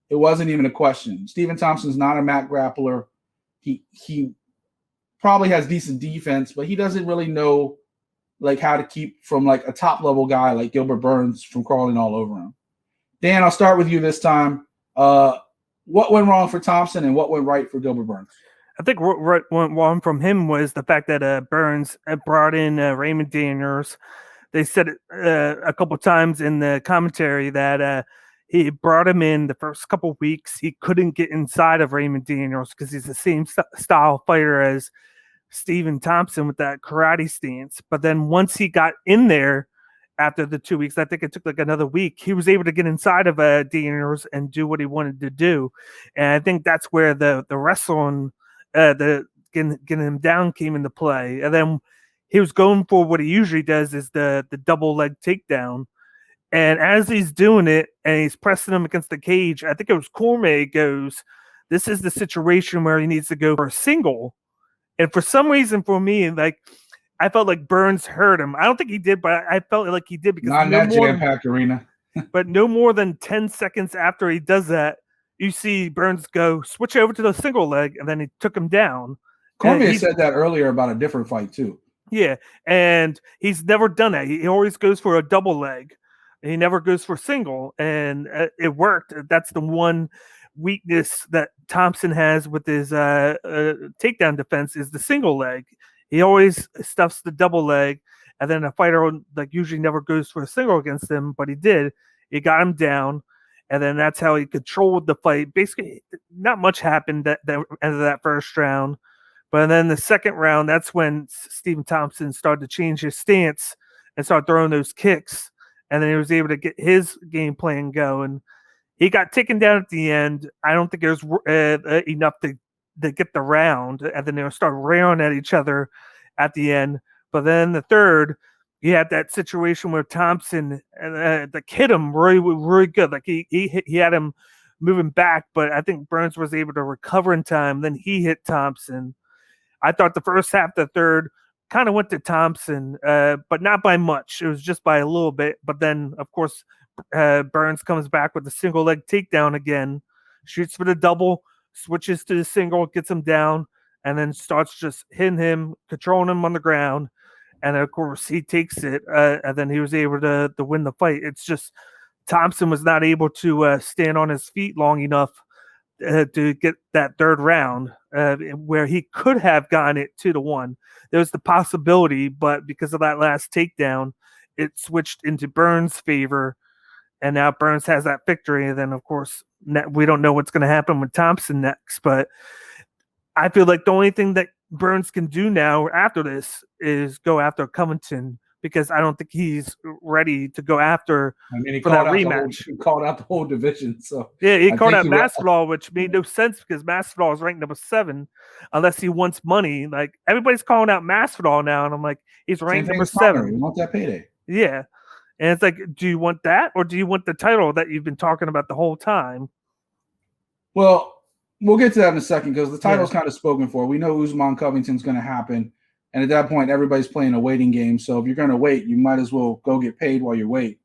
it wasn't even a question. Stephen Thompson's not a mat grappler. He probably has decent defense, but he doesn't really know like how to keep from like a top level guy like Gilbert Burns from crawling all over him. Dan, I'll start with you this time. What went wrong for Thompson and what went right for Gilbert Burns? I think what went wrong from him was the fact that Burns brought in Raymond Daniels. They said it a couple times in the commentary that he brought him in the first couple of weeks. He couldn't get inside of Raymond Daniels because he's the same style fighter as Stephen Thompson with that karate stance. But then once he got in there after the 2 weeks, I think it took like another week, he was able to get inside of Daniels and do what he wanted to do. And I think that's where the wrestling, the getting him down came into play. And then he was going for what he usually does, is the double leg takedown. And as he's doing it and he's pressing him against the cage, I think it was Cormier goes, this is the situation where he needs to go for a single. And for some reason, for me, like, I felt like Burns hurt him. I don't think he did, but I felt like he did, because not in that jam-packed arena. But no more than 10 seconds after he does that, you see Burns go switch over to the single leg, and then he took him down. Cormier said that earlier about a different fight too. Yeah, and he's never done that. He always goes for a double leg. He never goes for single, and it worked. That's the one weakness that Thompson has with his takedown defense, is the single leg. He always stuffs the double leg, and then a fighter like usually never goes for a single against him, but he did. He got him down, and then that's how he controlled the fight. Basically, not much happened at the end of that first round. But then the second round, that's when Stephen Thompson started to change his stance and start throwing those kicks. And then he was able to get his game plan going. He got taken down at the end. I don't think it was enough to get the round. And then they started railing at each other at the end. But then the third, you had that situation where Thompson like hit him really good. Like he had him moving back, but I think Burns was able to recover in time. Then he hit Thompson. I thought the first half, the third, kind of went to Thompson, but not by much. It was just by a little bit. But then, of course, Burns comes back with the single leg takedown again, shoots for the double, switches to the single, gets him down, and then starts just hitting him, controlling him on the ground. And, of course, he takes it, and then he was able to win the fight. It's just Thompson was not able to stand on his feet long enough to get that third round, where he could have gotten it 2-1. There was the possibility, but because of that last takedown, it switched into Burns' favor, and now Burns has that victory. And then, of course, we don't know what's going to happen with Thompson next, but I feel like the only thing that Burns can do now after this is go after Covington, because I don't think he's ready to go after for that rematch. He called out the whole division. So yeah, he called out Masvidal, which made no sense because Masvidal is ranked number 7, unless he wants money. Like, everybody's calling out Masvidal now, and I'm like, he's ranked number 7. You want that payday? Yeah, and it's like, do you want that, or do you want the title that you've been talking about the whole time? Well, we'll get to that in a second, because the title's kind of spoken for. We know Usman Covington's going to happen. And at that point, everybody's playing a waiting game. So if you're going to wait, you might as well go get paid while you wait.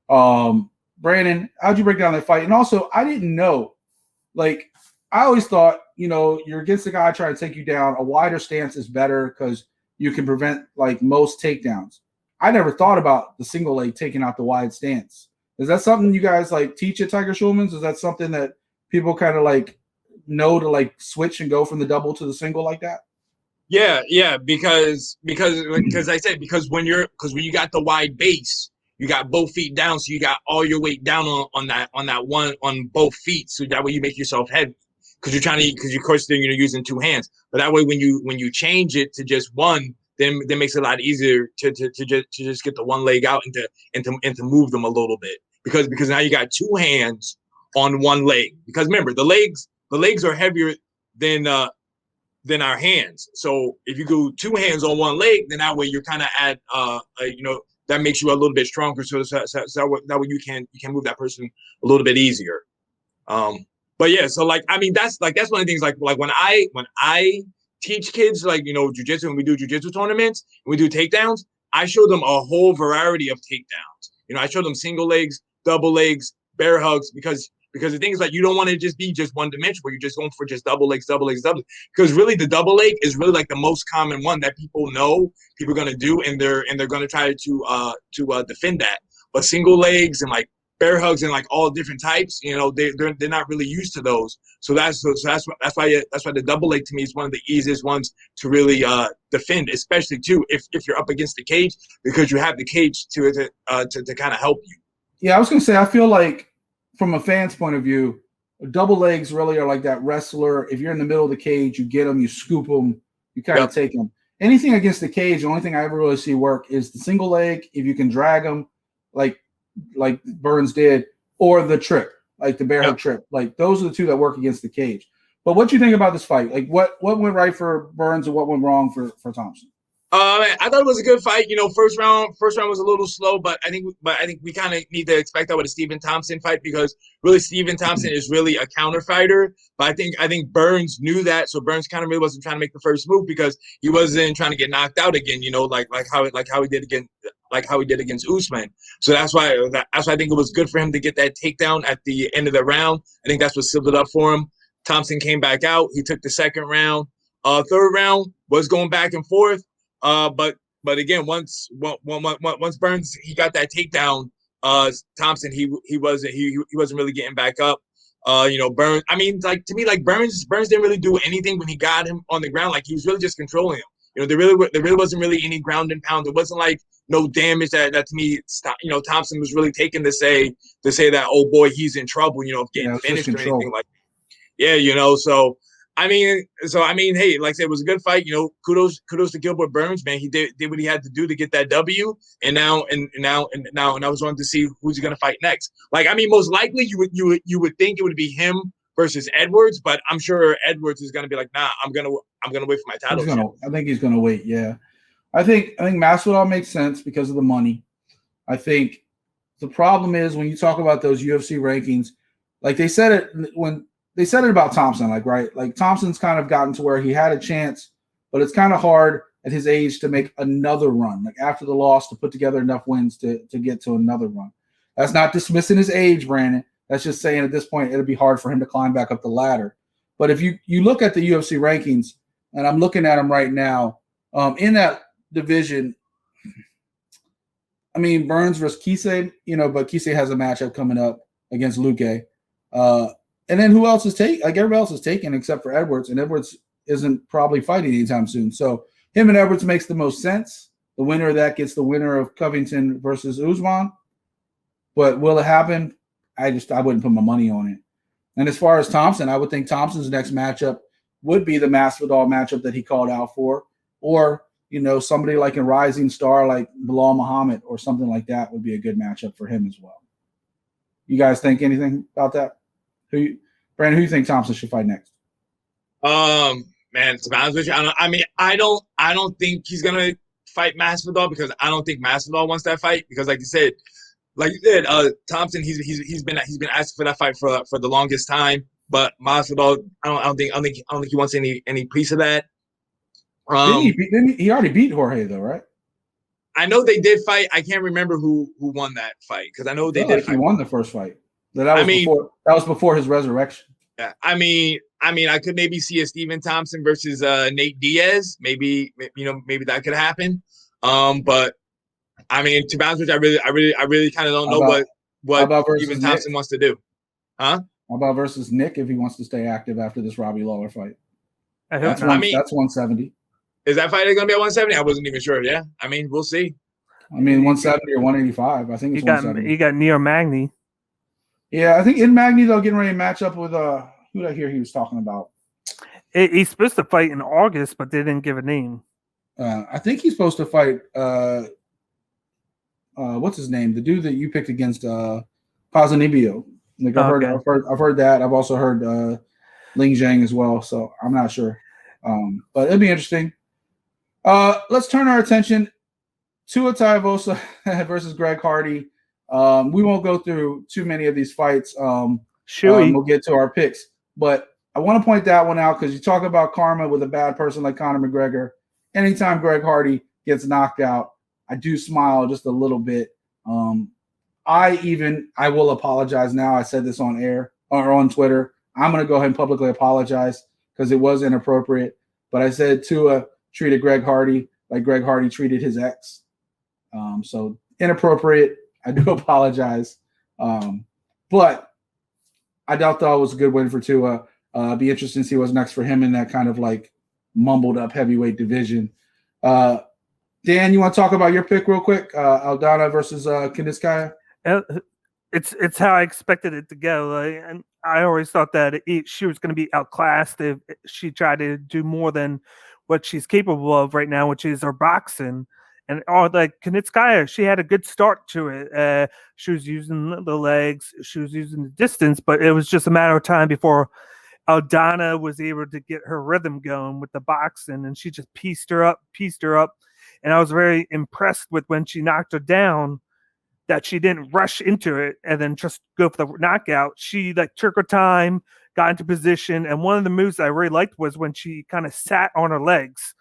Brandon, how'd you break down that fight? And also, I didn't know. Like, I always thought, you're against a guy trying to take you down. A wider stance is better because you can prevent, like, most takedowns. I never thought about the single leg taking out the wide stance. Is that something you guys, like, teach at Tiger Schulman's? Is that something that people kind of, like, know to, like, switch and go from the double to the single like that? Yeah, because I said, because when you got the wide base, you got both feet down, so you got all your weight down on both feet, so that way you make yourself heavy. because of course then you're using two hands. But that way, when you change it to just one, then that makes it a lot easier to just get the one leg out and to move them a little bit, because now you got two hands on one leg. Because remember, the legs are heavier than our hands. So if you go two hands on one leg, then that way you're kind of at that makes you a little bit stronger. So that way you can move that person a little bit easier. But yeah, so like, I mean, that's one of the things, like when I teach kids, like, jiu-jitsu, when we do jiu-jitsu tournaments, and we do takedowns, I show them a whole variety of takedowns. I show them single legs, double legs, bear hugs, because the thing is, like, you don't want to just be just one dimension where you're just going for just double legs. Because really the double leg is really like the most common one that people know people are going to do, and they're going to try to defend that. But single legs and like bear hugs and like all different types, they're not really used to those. So that's why the double leg to me is one of the easiest ones to really defend, especially too if you're up against the cage, because you have the cage to kind of help you. Yeah, I was going to say, I feel like from a fan's point of view, double legs really are like that wrestler. If you're in the middle of the cage, you get them, you scoop them, you kind of take them. Anything against the cage, the only thing I ever really see work is the single leg, if you can drag them, like Burns did, or the trip, like the bear hug trip. Like, those are the two that work against the cage. But what do you think about this fight? Like, what went right for Burns and what went wrong for Thompson? I thought it was a good fight. First round was a little slow, but I think we kind of need to expect that with a Stephen Thompson fight, because really Stephen Thompson is really a counter fighter. But I think Burns knew that, so Burns kind of really wasn't trying to make the first move, because he wasn't trying to get knocked out again. Like how he did against Usman. So that's why I think it was good for him to get that takedown at the end of the round. I think that's what sealed it up for him. Thompson came back out. He took the second round. Third round was going back and forth. But again, once Burns he got that takedown, Thompson he wasn't really getting back up. Burns. I mean, like, to me, like, Burns didn't really do anything when he got him on the ground. Like, he was really just controlling him. There really wasn't really any ground and pound. There wasn't like no damage that to me. Thompson was really taking to say that, oh boy, he's in trouble. Of getting finished or anything like. Yeah, So I mean, hey, like I said, it was a good fight. Kudos to Gilbert Burns, man. He did what he had to do to get that W, and now I was wanting to see who's he gonna fight next. Like, I mean, most likely you would think it would be him versus Edwards, but I'm sure Edwards is gonna be like, nah, I'm gonna wait for my title. I think he's gonna wait. Yeah, I think Masvidal makes sense because of the money. I think the problem is when you talk about those UFC rankings, like they said it about Thompson, like Thompson's kind of gotten to where he had a chance, but it's kind of hard at his age to make another run, like after the loss, to put together enough wins to get to another run. That's not dismissing his age, Brandon. That's just saying at this point it'll be hard for him to climb back up the ladder. But if you look at the UFC rankings, and I'm looking at them right now, in that division, I mean, Burns versus Kise, but Kise has a matchup coming up against Luque. And then who else is taking? Like, everybody else is taken except for Edwards, and Edwards isn't probably fighting anytime soon. So him and Edwards makes the most sense. The winner of that gets the winner of Covington versus Usman. But will it happen? I wouldn't put my money on it. And as far as Thompson, I would think Thompson's next matchup would be the Masvidal matchup that he called out for, or somebody like a rising star like Bilal Muhammad or something like that would be a good matchup for him as well. You guys think anything about that? Brandon, who do you think Thompson should fight next? Man, to be honest with you, I don't think he's gonna fight Masvidal, because I don't think Masvidal wants that fight, because like you said, Thompson, he's been asking for that fight for the longest time, but Masvidal, I don't think he wants any piece of that. He already beat Jorge though, right? I know they did fight. I can't remember who won that fight, because I know they did. He won the first fight. That was before his resurrection. Yeah, I mean, I could maybe see a Stephen Thompson versus Nate Diaz. Maybe that could happen. But I mean, to be honest with you, I really kind of don't know what Stephen Thompson wants to do. Huh? How about versus Nick if he wants to stay active after this Robbie Lawler fight? That's 170. Is that fight going to be at 170? I wasn't even sure. Yeah, I mean, we'll see. I mean, 170 or 185. I think it's 170. You got Neo Magny. Yeah, I think in Magny, they're getting ready to match up with who did I hear he was talking about? He's supposed to fight in August, but they didn't give a name. I think he's supposed to fight. What's his name? The dude that you picked against Ponzinibbio. Like I've heard that. I've also heard Ling Zhang as well. So I'm not sure, but it'll be interesting. Let's turn our attention to Taivasa versus Greg Hardy. We won't go through too many of these fights. We'll get to our picks, but I want to point that one out because you talk about karma with a bad person like Conor McGregor. Anytime Greg Hardy gets knocked out, I do smile just a little bit. I will apologize now. I said this on air or on Twitter. I'm going to go ahead and publicly apologize because it was inappropriate. But I said Tua treated Greg Hardy like Greg Hardy treated his ex. So inappropriate. I do apologize. But I thought it was a good win for Tua. Be interesting to see what's next for him in that kind of like mumbled up heavyweight division. Dan, you want to talk about your pick real quick? Aldana versus Kunitskaya? It's how I expected it to go. And I always thought that she was going to be outclassed if she tried to do more than what she's capable of right now, which is her boxing. And like Kunitskaya, she had a good start to it. She was using the legs, she was using the distance, but it was just a matter of time before Aldana was able to get her rhythm going with the boxing, and she just pieced her up. And I was very impressed with when she knocked her down that she didn't rush into it and then just go for the knockout. She like took her time, got into position. And one of the moves I really liked was when she kind of sat on her legs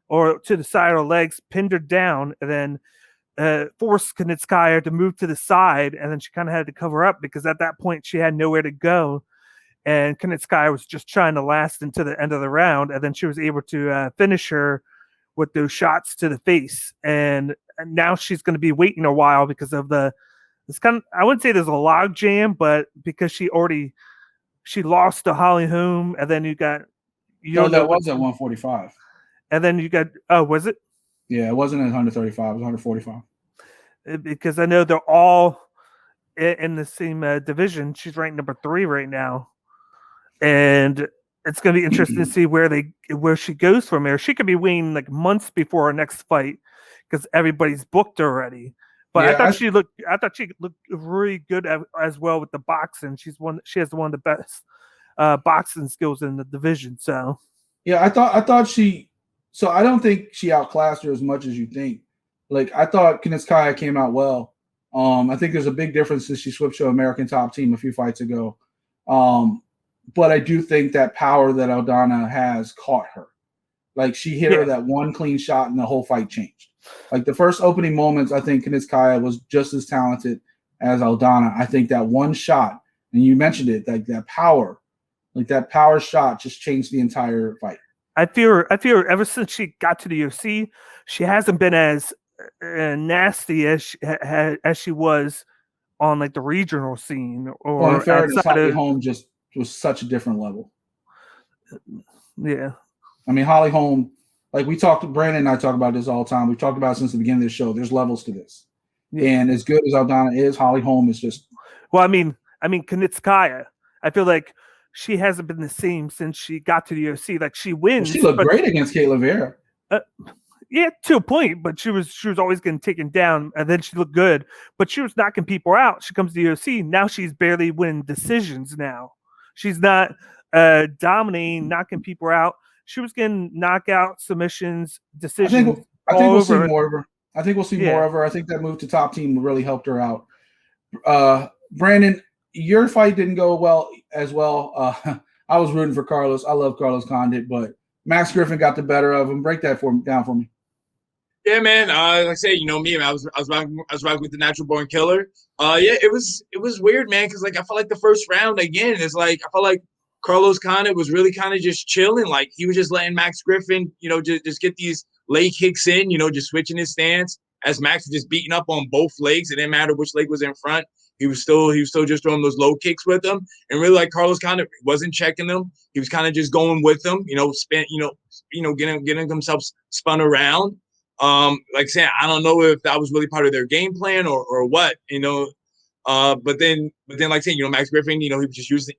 or to the side of her legs, pinned her down, and then forced Kunitskaya to move to the side. And then she kind of had to cover up because at that point she had nowhere to go. And Kunitskaya was just trying to last into the end of the round. And then she was able to finish her with those shots to the face. And now she's going to be waiting a while because of I wouldn't say there's a log jam, but because she lost to Holly Holm, and then you got, that was at 145. And then you got, was it? Yeah, it wasn't at 135, it was 145. Because I know they're all in the same division. She's ranked number 3 right now. And it's going to be interesting to see where she goes from there. She could be waiting like months before her next fight because everybody's booked already. But yeah, I thought she looked really good as well with the boxing. She has one of the best boxing skills in the division. So yeah, I thought she. So I don't think she outclassed her as much as you think. Like I thought Kunitskaya came out well. I think there's a big difference since she switched to American Top Team a few fights ago. But I do think that power that Aldana has caught her. Like she hit her that one clean shot and the whole fight changed. Like the first opening moments, I think Kunitskaya was just as talented as Aldana. I think that one shot, and you mentioned it, like that power shot just changed the entire fight. I feel ever since she got to the UFC, she hasn't been as nasty as she was on like the regional scene or in fairness, Holly Holm just was such a different level. Yeah. I mean, Holly Holm, like Brandon and I talk about this all the time. We've talked about it since the beginning of the show. There's levels to this. Yeah. And as good as Aldana is, Holly Holm is just. Well, I mean, Kunitskaya, I feel like she hasn't been the same since she got to the UFC. Like she wins. Well, she looked great against Kayla Vera. Yeah, to a point, but she was always getting taken down, and then she looked good. But she was knocking people out. She comes to the UFC. Now she's barely winning decisions now. She's not dominating, knocking people out. She was getting knockout submissions, decisions. I think we'll see more of her. I think we'll see more of her. I think that move to Top Team really helped her out. Brandon, your fight didn't go well as well. I was rooting for Carlos. I love Carlos Condit, but Max Griffin got the better of him. Break that down for me. Yeah, man. Like I say, me, I was rocking with the Natural Born Killer. Yeah, it was weird, man, because like I felt like the first round again. It's like I felt like Carlos Condit was really kind of just chilling. Like he was just letting Max Griffin, just get these leg kicks in. Just switching his stance as Max was just beating up on both legs. It didn't matter which leg was in front. He was still just throwing those low kicks with them, and really like Carlos Condit wasn't checking them. He was kind of just going with them. Getting himself spun around. Like I said, I don't know if that was really part of their game plan or what, But then, like saying, Max Griffin, he was just using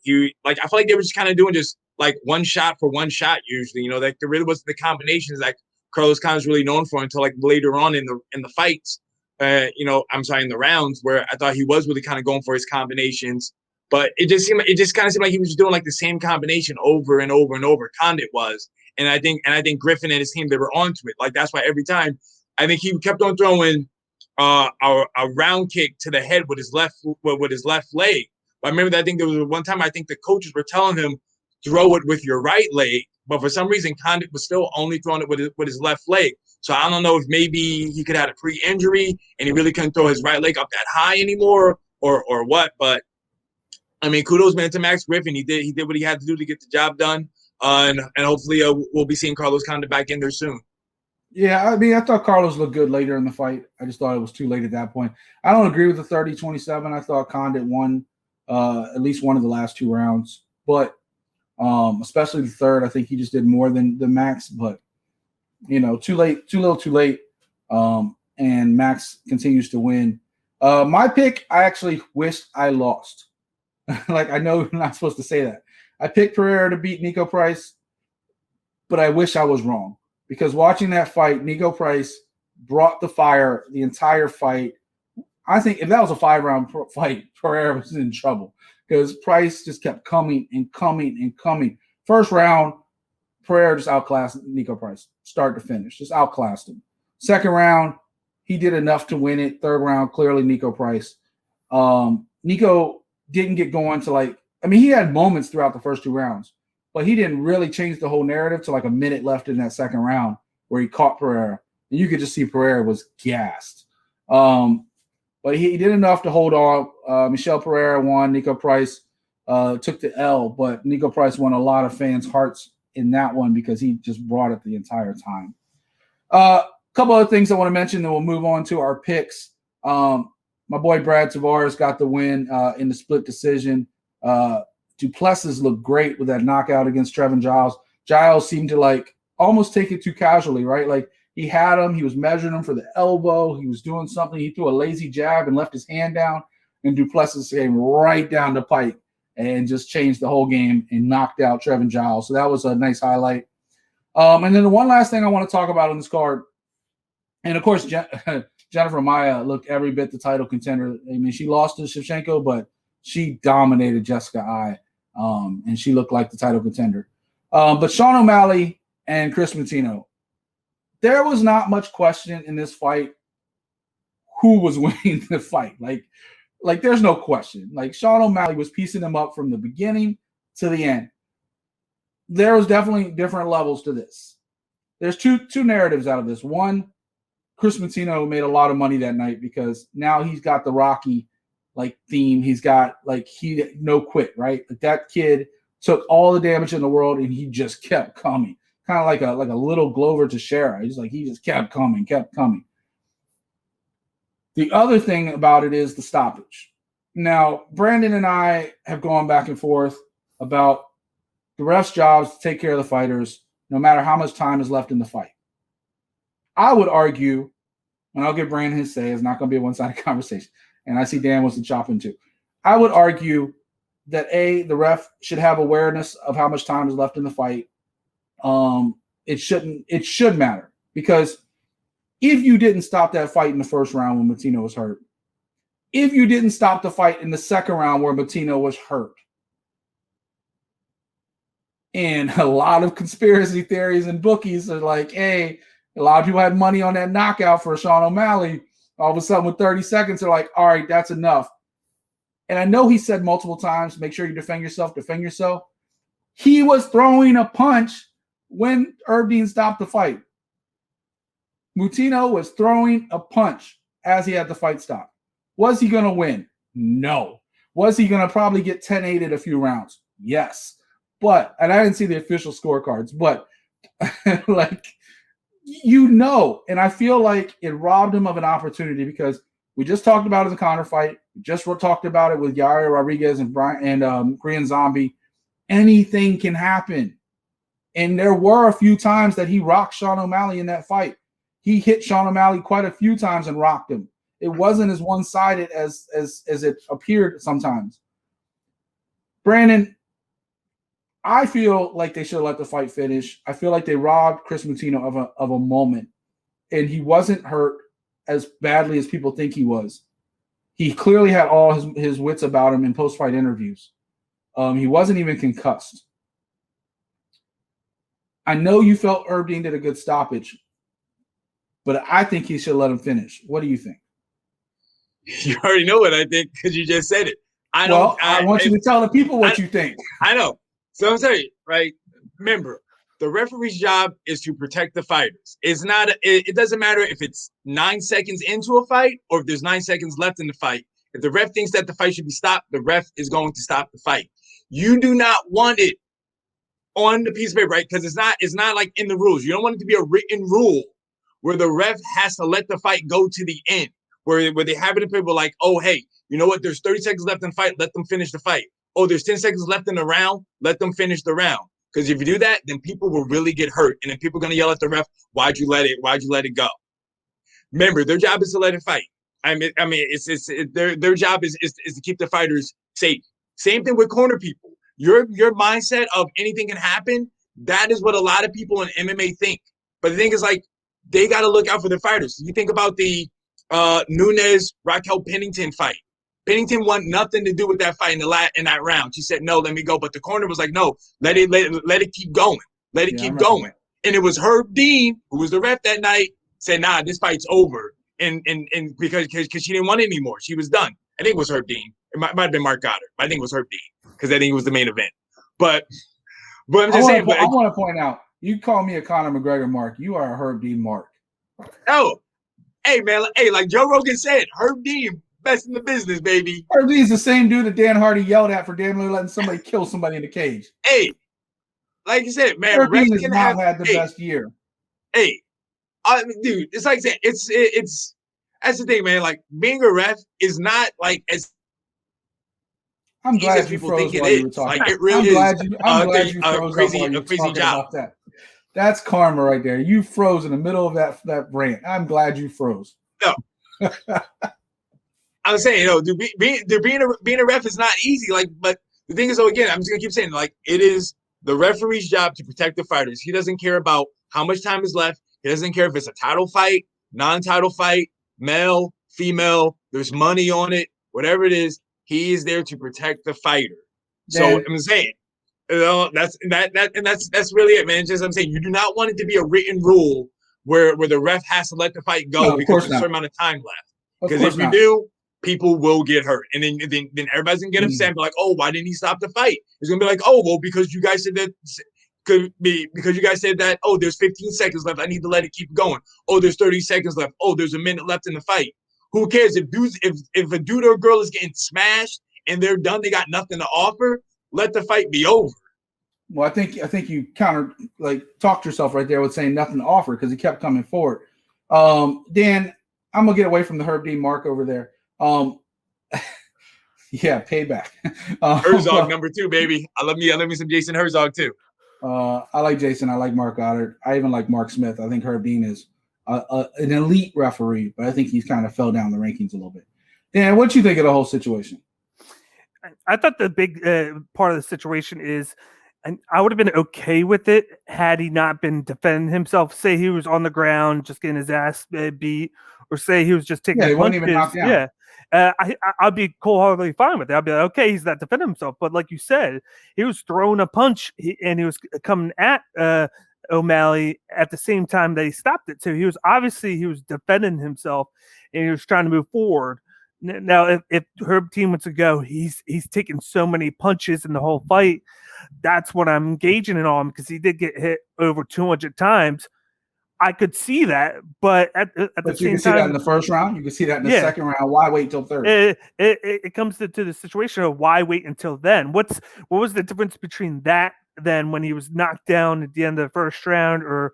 I feel like they were just kind of doing just like one shot for one shot usually. Like there really wasn't the combinations like Carlos Khan is really known for until like later on in the fights. I'm sorry, in the rounds where I thought he was really kind of going for his combinations, but it just kind of seemed like he was just doing like the same combination over and over and over. Condit was, and I think Griffin and his team, they were onto it. Like that's why every time I think he kept on throwing a round kick to the head with his left leg. But I remember that I think there was one time I think the coaches were telling him throw it with your right leg, but for some reason Condit was still only throwing it with his left leg. So I don't know if maybe he could have had a pre-injury and he really couldn't throw his right leg up that high anymore or what. But I mean, kudos, man, to Max Griffin. He did what he had to do to get the job done. And hopefully we'll be seeing Carlos Condit back in there soon. Yeah, I mean, I thought Carlos looked good later in the fight. I just thought it was too late at that point. I don't agree with the 30-27. I thought Condit won at least one of the last two rounds. But especially the third, I think he just did more than Max. But too late, too little, too late. And Max continues to win. My pick, I actually wished I lost. Like, I know I'm not supposed to say that. I picked Pereira to beat Niko Price, but I wish I was wrong. Because watching that fight, Niko Price brought the fire the entire fight. I think if that was a 5-round fight, Pereira was in trouble. Because Price just kept coming and coming and coming. First round, Pereira just outclassed Niko Price, start to finish, just outclassed him. Second round, he did enough to win it. Third round, clearly Niko Price. Niko didn't get going to he had moments throughout the first two rounds, but he didn't really change the whole narrative to like a minute left in that second round where he caught Pereira. And you could just see Pereira was gassed. But he did enough to hold on. Michel Pereira won. Niko Price took the L, but Niko Price won a lot of fans' hearts in that one because he just brought it the entire time. A couple other things I want to mention, then we'll move on to our picks. My boy Brad Tavares got the win in the split decision. Duplessis looked great with that knockout against Trevin Giles. Giles seemed to almost take it too casually, right? Like he had him, he was measuring him for the elbow, he was doing something, he threw a lazy jab and left his hand down, and Duplessis came right down the pike and just changed the whole game and knocked out Trevin Giles. So that was a nice highlight. And then the one last thing I want to talk about on this card, and of course, Jennifer Maia looked every bit the title contender. I mean, she lost to Shevchenko, but she dominated Jessica Ai, and she looked like the title contender. But Sean O'Malley and Kris Moutinho, there was not much question in this fight who was winning the fight. Like there's no question. Like Sean O'Malley was piecing them up from the beginning to the end. There was definitely different levels to this. There's two narratives out of this. One, Kris Moutinho made a lot of money that night because now he's got the Rocky theme. He's got he no quit, right? Like that kid took all the damage in the world and he just kept coming. Kind of like a little Glover Teixeira. He just kept coming. The other thing about it is the stoppage. Now, Brandon and I have gone back and forth about the ref's jobs to take care of the fighters, no matter how much time is left in the fight. I would argue, and I'll give Brandon his say, it's not going to be a one-sided conversation, and I see Dan wants to chop in too. I would argue that the ref should have awareness of how much time is left in the fight. It should matter, because if you didn't stop that fight in the first round when Moutinho was hurt, if you didn't stop the fight in the second round where Moutinho was hurt, and a lot of conspiracy theories and bookies are like, hey, a lot of people had money on that knockout for Sean O'Malley. All of a sudden with 30 seconds, they're like, all right, that's enough. And I know he said multiple times, make sure you defend yourself. He was throwing a punch when Herb Dean stopped the fight. Moutinho was throwing a punch as he had the fight stopped. Was he going to win? No. Was he going to probably get 10-8 a few rounds? Yes. But, and I didn't see the official scorecards, but and I feel like it robbed him of an opportunity because we just talked about it in the Conor fight. We just talked about it with Yair Rodriguez and Korean Zombie. Anything can happen. And there were a few times that he rocked Sean O'Malley in that fight. He hit Sean O'Malley quite a few times and rocked him. It wasn't as one-sided as it appeared sometimes. Brandon, I feel like they should have let the fight finish. I feel like they robbed Kris Moutinho of a moment, and he wasn't hurt as badly as people think he was. He clearly had all his wits about him in post-fight interviews. He wasn't even concussed. I know you felt Herb Dean did a good stoppage, but I think he should let him finish. What do you think? You already know what I think because you just said it. I want you to tell the people what you think. I know. So I'm saying, right? Remember, the referee's job is to protect the fighters. It's not. It doesn't matter if it's 9 seconds into a fight or if there's 9 seconds left in the fight. If the ref thinks that the fight should be stopped, the ref is going to stop the fight. You do not want it on the piece of paper, right? Because it's not like in the rules. You don't want it to be a written rule where the ref has to let the fight go to the end, where they have it in paper like, oh, hey, you know what? There's 30 seconds left in the fight. Let them finish the fight. Oh, there's 10 seconds left in the round. Let them finish the round. Because if you do that, then people will really get hurt. And then people are going to yell at the ref, why'd you let it go? Remember, their job is to let it fight. I mean, their job is to keep the fighters safe. Same thing with corner people. Your mindset of anything can happen, that is what a lot of people in MMA think. But the thing is, like, they got to look out for their fighters. You think about the Nunes-Raquel Pennington fight. Pennington wanted nothing to do with that fight in that round. She said, no, let me go. But the corner was like, no, let it keep going. Let it keep going. And it was Herb Dean, who was the ref that night, said, nah, this fight's over. And because she didn't want it anymore. She was done. I think it was Herb Dean. It might have been Mark Goddard. But I think it was Herb Dean because I think it was the main event. But I'm just saying. I want to point out, you call me a Conor McGregor Mark. You are a Herb Dean Mark. Oh, hey, man. Hey, like Joe Rogan said, Herb Dean, best in the business, baby. Herb Dean's the same dude that Dan Hardy yelled at for damn near letting somebody kill somebody in the cage. Hey, like you said, man, Herb Dean has not had the best year. Hey, dude, it's like saying it's that's the thing, man. Like being a ref is not like as I'm glad you froze while you were talking. Like it really is. I'm glad you froze a crazy job. About that. That's karma right there. You froze in the middle of that rant. I'm glad you froze. No. I'm saying, being a ref is not easy. Like, but the thing is, though, again, I'm just gonna keep saying, like, it is the referee's job to protect the fighters. He doesn't care about how much time is left. He doesn't care if it's a title fight, non-title fight, male, female. There's money on it, whatever it is. He is there to protect the fighter. So I'm saying, that's really it, man. Just I'm saying, you do not want it to be a written rule where the ref has to let the fight go because there's a certain amount of time left. Because if you do, people will get hurt, and then everybody's gonna get upset and be like, "Oh, why didn't he stop the fight?" It's gonna be like, "Oh, well, because you guys said that." Could be because you guys said that. Oh, there's 15 seconds left. I need to let it keep going. Oh, there's 30 seconds left. Oh, there's a minute left in the fight. Who cares if a dude or a girl is getting smashed and they're done? They got nothing to offer. Let the fight be over. Well, I think you talked yourself right there with saying nothing to offer because he kept coming forward. Dan, I'm gonna get away from the Herb Dean Mark over there. Yeah, payback. Herzog number 2, baby. I love me some Jason Herzog too. I like Jason. I like Mark Goddard. I even like Mark Smith. I think Herb Dean is an elite referee, but I think he's kind of fell down the rankings a little bit. Dan, what do you think of the whole situation? I thought the big part of the situation is, and I would have been okay with it had he not been defending himself. Say he was on the ground just getting his ass beat, or say he was just taking punches. Even knocked down. Yeah, I'd be wholeheartedly fine with it. I'd be like, okay, he's not defending himself. But like you said, he was throwing a punch and he was coming at O'Malley at the same time that he stopped it. So he was defending himself and he was trying to move forward. Now, if Herb Dean wants to go, he's taken so many punches in the whole fight. That's what I'm engaging in on, because he did get hit over 200 times. I could see that, but at the same time, you can see that in the first round. You can see that in the second round. Why wait till third? It comes to the situation of why wait until then. What was the difference between that then when he was knocked down at the end of the first round or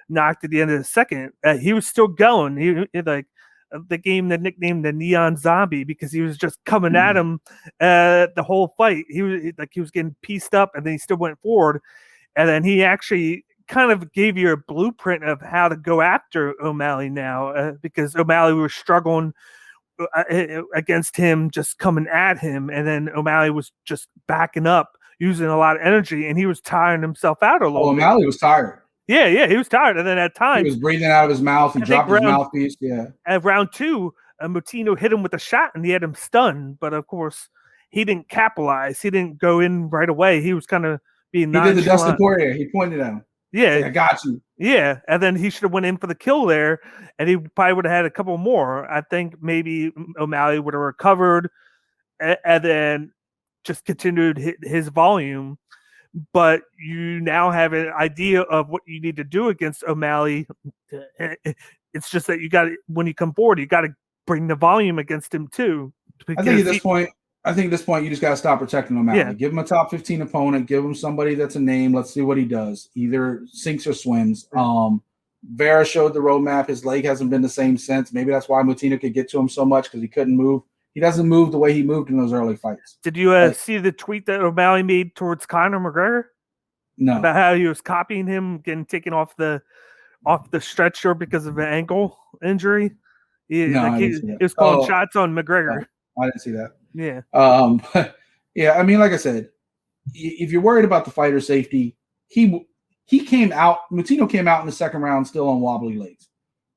knocked at the end of the second? He was still going. They gave him the nickname the Neon Zombie because he was just coming at him the whole fight. He was getting pieced up, and then he still went forward, and then he actually kind of gave you a blueprint of how to go after O'Malley now, because O'Malley was struggling against him, just coming at him, and then O'Malley was just backing up, using a lot of energy, and he was tiring himself out a little bit. O'Malley was tired. Yeah, he was tired, and then at times he was breathing out of his mouth. He dropped his mouthpiece. Yeah. At round 2, Moutinho hit him with a shot, and he had him stunned. But of course, he didn't capitalize. He didn't go in right away. He was kind of being nonchalant. He did the Dustin Poirier. He pointed at him. Yeah, like, I got you. Yeah, and then he should have went in for the kill there, and he probably would have had a couple more. I think maybe O'Malley would have recovered, and then just continued his volume. But you now have an idea of what you need to do against O'Malley. It's just that you got to, when you come forward, you got to bring the volume against him too. I think at this point, you just got to stop protecting O'Malley. Yeah. Give him a top 15 opponent. Give him somebody that's a name. Let's see what he does. Either sinks or swims. Vera showed the roadmap. His leg hasn't been the same since. Maybe that's why Moutinho could get to him so much, because he couldn't move. He doesn't move the way he moved in those early fights. Did you see the tweet that O'Malley made towards Conor McGregor? No. About how he was copying him, getting taken off the stretcher because of an ankle injury. He was calling shots on McGregor. I didn't see that. Yeah. Yeah, I mean, like I said, if you're worried about the fighter safety, Moutinho came out in the second round still on wobbly legs.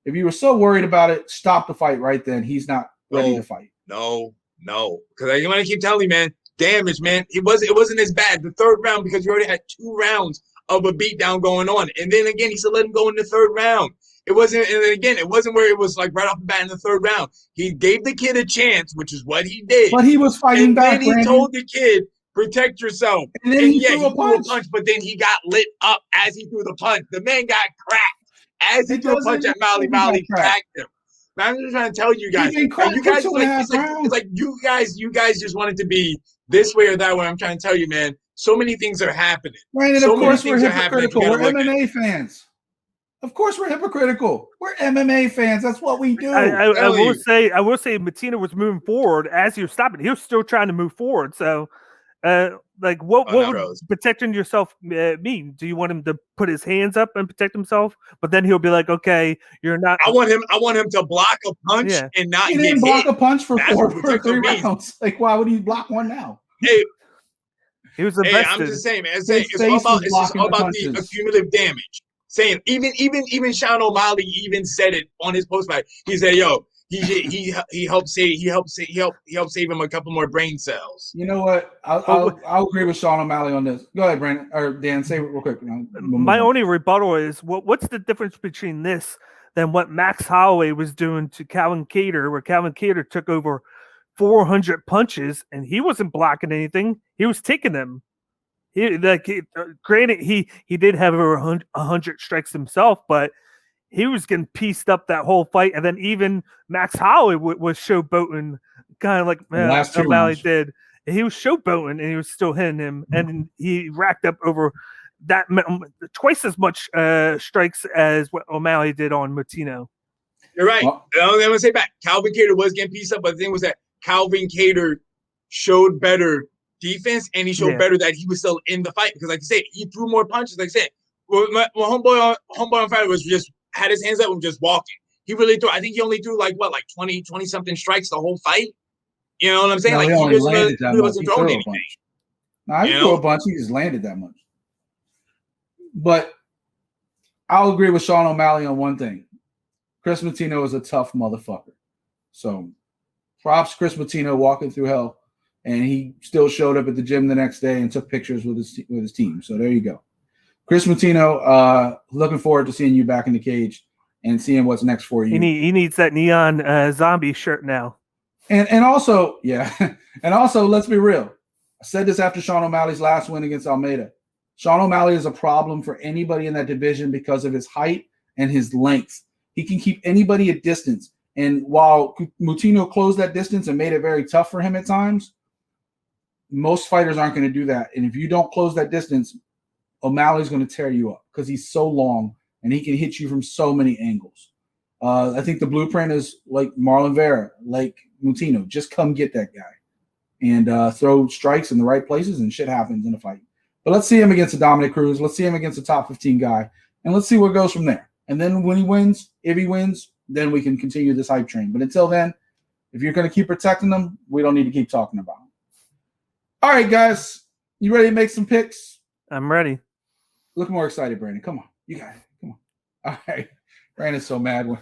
If you were so worried about it, stop the fight right then. He's not ready to fight. No. Because I'm going to keep telling you, man, damage, man. It wasn't as bad. The third round, because you already had 2 rounds of a beatdown going on. And then again, he said let him go in the third round. It wasn't where it was like right off the bat in the third round. He gave the kid a chance, which is what he did. But he was fighting back. Then he told the kid, protect yourself. And then he threw a punch, but then he got lit up as he threw the punch. The man got cracked. As he threw a punch at Mally cracked him. I'm just trying to tell you guys. You guys it's like you guys just wanted to be this way or that way. I'm trying to tell you, man. So many things are happening. Brandon, of course we're hypocritical. We're MMA fans. Of course we're hypocritical. We're MMA fans. That's what we do. I will say Moutinho was moving forward as he was stopping. He was still trying to move forward. So what would protecting yourself mean? Do you want him to put his hands up and protect himself? But then he'll be like, okay, you're not. I want him to block a punch and not get hit. Block a punch for 3 rounds. Like, why would he block one now? Hey, he was I'm just saying, man. It's all about the accumulative damage. Saying even Sean O'Malley even said it on his post fight. He said, "Yo, he helped save him a couple more brain cells." You know what? I'll agree with Sean O'Malley on this. Go ahead, Brandon or Dan. Say it real quick. My only rebuttal is what's the difference between this than what Max Holloway was doing to Calvin Kattar, where Calvin Kattar took over 400 punches and he wasn't blocking anything; he was taking them. Granted, he did have over 100 strikes himself, but he was getting pieced up that whole fight. And then even Max Holloway was showboating, kind of like O'Malley did. And he was showboating, and he was still hitting him. And he racked up over that twice as much strikes as what O'Malley did on Moutinho. You're right. I'm going to say back. Calvin Kattar was getting pieced up, but the thing was that Calvin Kattar showed better defense, and he showed better that he was still in the fight, because like I said, he threw more punches. Like I said, homeboy on Friday was just had his hands up and just walking. He really threw. I think he only threw like 20 something strikes the whole fight. You know what I'm saying? No, like he wasn't throwing anything. Nah, he threw a bunch. He just landed that much. But I'll agree with Sean O'Malley on one thing. Kris Moutinho is a tough motherfucker. So props Kris Moutinho walking through hell. And he still showed up at the gym the next day and took pictures with his team. So there you go. Kris Moutinho, looking forward to seeing you back in the cage and seeing what's next for you. He needs that neon zombie shirt now. And also, and also, let's be real. I said this after Sean O'Malley's last win against Almeida. Sean O'Malley is a problem for anybody in that division because of his height and his length. He can keep anybody at distance. And while Moutinho closed that distance and made it very tough for him at times, most fighters aren't going to do that. And if you don't close that distance, O'Malley's going to tear you up because he's so long and he can hit you from so many angles. I think the blueprint is like Marlon Vera, like Moutinho. Just come get that guy and throw strikes in the right places, and shit happens in a fight. But let's see him against a Dominic Cruz. Let's see him against a top 15 guy, and let's see what goes from there. And then when he wins, if he wins, then we can continue this hype train. But until then, If you're going to keep protecting them, we don't need to keep talking about them. All right, guys. You ready to make some picks? I'm ready. Look more excited, Brandon. Come on. You got it. Come on. All right. Brandon's so mad. All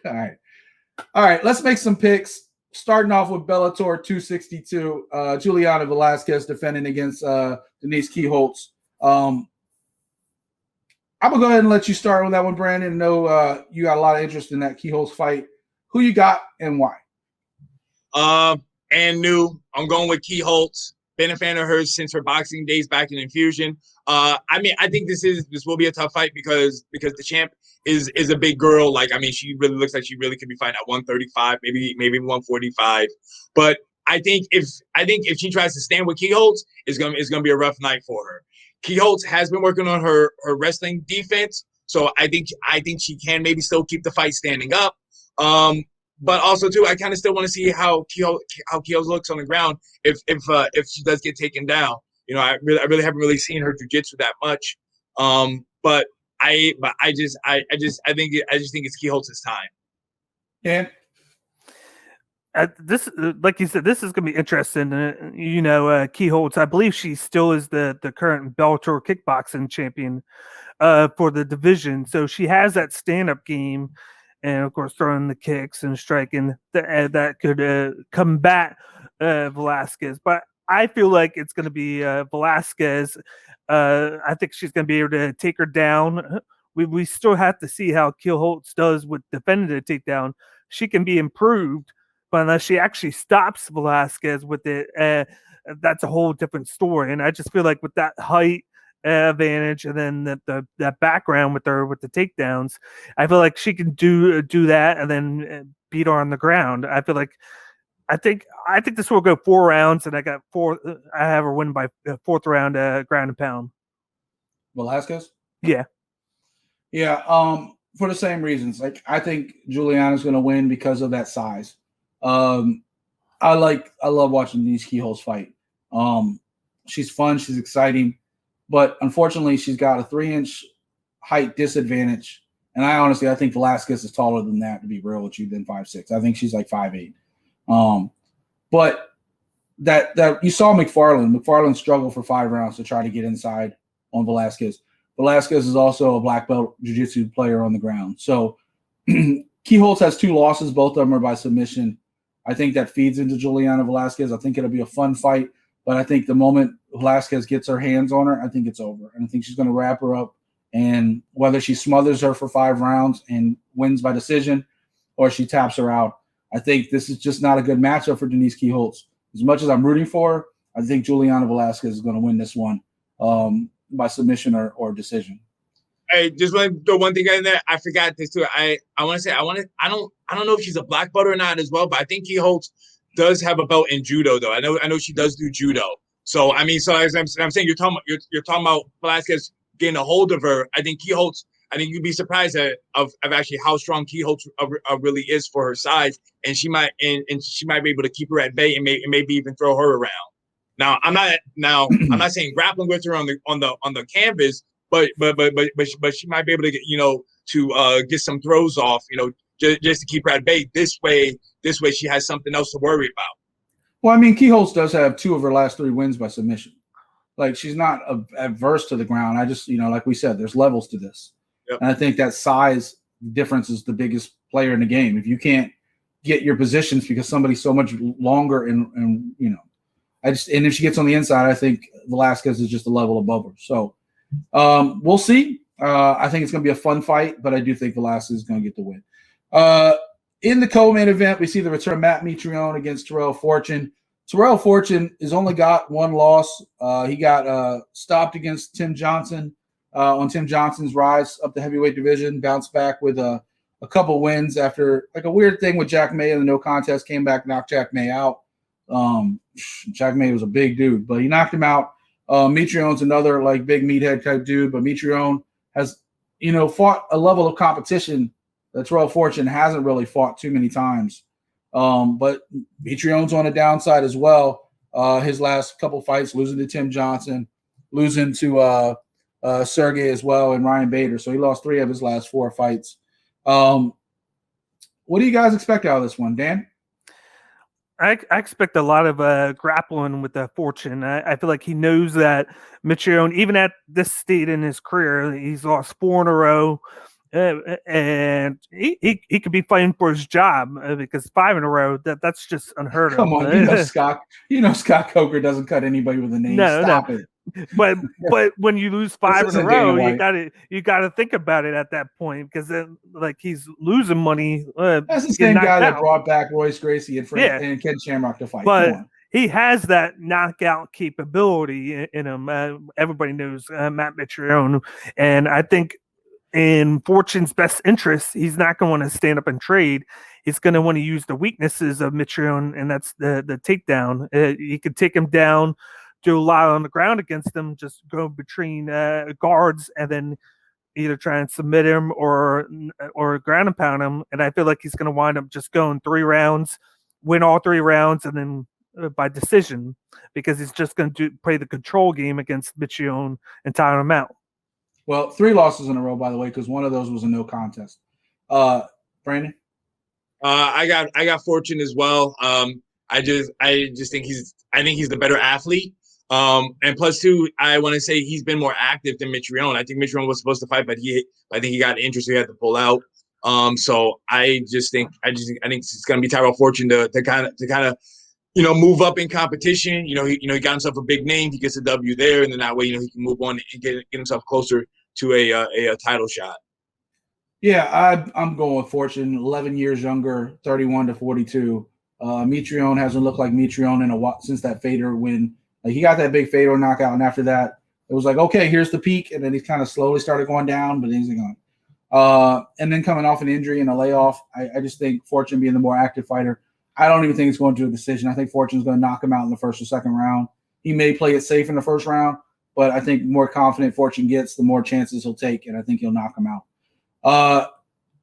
right. All right. Let's make some picks. Starting off with Bellator 262. Juliana Velasquez defending against Denise Kielholtz. I'm going to go ahead and let you start with that one, Brandon. I know you got a lot of interest in that Kielholtz fight. Who you got and why? And new. I'm going with Kielholtz. Been a fan of hers since her boxing days back in Infusion. I think this will be a tough fight because the champ is a big girl. Like, she really looks like she really could be fighting at 135, maybe 145. But I think if she tries to stand with Kielholtz, it's gonna be a rough night for her. Kielholtz has been working on her wrestling defense, so I think she can maybe still keep the fight standing up. But also too, I kind of still want to see how Kielholtz looks on the ground if she does get taken down. I really haven't really seen her jiu-jitsu that much. But I just think it's Kielholtz's time. Yeah. This, like you said, this is going to be interesting. Kielholtz, I believe she still is the current Bellator kickboxing champion for the division. So she has that stand-up game. And of course, throwing the kicks and striking that could combat Velasquez. But I feel like it's going to be Velasquez. I think she's going to be able to take her down. We still have to see how Kielholtz does with defending the takedown. She can be improved, but unless she actually stops Velasquez with it, that's a whole different story. And I just feel like with that height advantage and then that background with the takedowns, I feel like she can do that and then beat her on the ground. I think this will go 4 rounds, and I have her win by 4th round ground and pound. Velasquez? Yeah. For the same reasons. Like, I think Juliana's going to win because of that size. I love watching these Kielholtz fight. She's fun, she's exciting. But unfortunately, she's got a 3-inch height disadvantage. And I think Velasquez is taller than that, to be real with you, than 5'6". I think she's like 5'8". But that you saw McFarland struggle for 5 rounds to try to get inside on Velasquez. Velasquez is also a black belt jiu-jitsu player on the ground. So Kielholtz has 2 losses. Both of them are by submission. I think that feeds into Juliana Velasquez. I think it'll be a fun fight. But I think the moment Velasquez gets her hands on her, I think it's over. And I think she's going to wrap her up. And whether she smothers her for 5 rounds and wins by decision or she taps her out, I think this is just not a good matchup for Denise Kielholtz. As much as I'm rooting for her, I think Juliana Velasquez is going to win this one by submission or decision. Hey, just want to throw one thing in there. I forgot this too. I want to say I don't know if she's a black belt or not as well, but I think Kielholtz does have a belt in judo though. I know she does do judo. So as I'm saying, you're talking about Velasquez getting a hold of her. I think Kielholtz. I think you'd be surprised of actually how strong Kielholtz really is for her size, and she might be able to keep her at bay and maybe even throw her around. Now I'm not saying grappling with her on the canvas, but she might be able to get get some throws off, just to keep her at bay. This way she has something else to worry about. Well, Kielholtz does have 2 of her last 3 wins by submission. Like, she's not adverse to the ground. I just, like we said, there's levels to this. Yep. And I think that size difference is the biggest player in the game. If you can't get your positions because somebody's so much longer and if she gets on the inside, I think Velasquez is just a level above her. So we'll see. I think it's going to be a fun fight, but I do think Velasquez is going to get the win. In the co-main event, we see the return of Matt Mitrione against Terrell Fortune. Terrell Fortune has only got 1 loss. He got stopped against Tim Johnson on Tim Johnson's rise up the heavyweight division, bounced back with a couple wins after like a weird thing with Jack May in the no contest, came back, knocked Jack May out. Jack May was a big dude, but he knocked him out. Mitrione's another like big meathead type dude, but Mitrione has, fought a level of competition that Terrell Fortune hasn't really fought too many times. But Mitrione's on the downside as well. His last couple fights, losing to Tim Johnson, losing to Sergey as well, and Ryan Bader. So he lost 3 of his last 4 fights. what do you guys expect out of this one, Dan? I expect a lot of grappling with Fortune. I feel like he knows that Mitrione, even at this state in his career, he's lost 4 in a row. And he could be fighting for his job because 5 in a row, that's just unheard of. Come on, Scott Coker doesn't cut anybody with a name. Stop it. But when you lose 5 in a row, you gotta think about it at that point, because then like he's losing money. That's the same guy that brought back Royce Gracie and Ken Shamrock to fight. But he has that knockout capability in him. Everybody knows Matt Mitrione, and I think in Fortune's best interest, he's not going to want to stand up and trade. He's going to want to use the weaknesses of Mitrione, and that's the takedown. He could take him down, do a lot on the ground against him, just go between guards, and then either try and submit him or ground and pound him. And I feel like he's going to wind up just going 3 rounds, win all 3 rounds, and then by decision, because he's just going to play the control game against Mitrione and tire him out. Well, 3 losses in a row, by the way, because one of those was a no contest. Brandon? I got Fortune as well. I just think he's the better athlete. And plus 2, I want to say he's been more active than Mitrione. I think Mitrione was supposed to fight, but I think he got injured, so he had to pull out. So I think it's gonna be Tyrell Fortune to kind of move up in competition. He got himself a big name. He gets a W there, and then that way he can move on and get himself closer to a title shot. Yeah, I'm going with Fortune. 11 years younger, 31 to 42. Mitrione hasn't looked like Mitrione in a while since that Fader win. Like, he got that big Fader knockout, and after that, it was like, okay, here's the peak, and then he's kind of slowly started going down, but then he's gone. And then coming off an injury and a layoff, I just think Fortune being the more active fighter, I don't even think it's going to a decision. I think Fortune's going to knock him out in the first or second round. He may play it safe in the first round, but I think the more confident Fortune gets, the more chances he'll take, and I think he'll knock him out.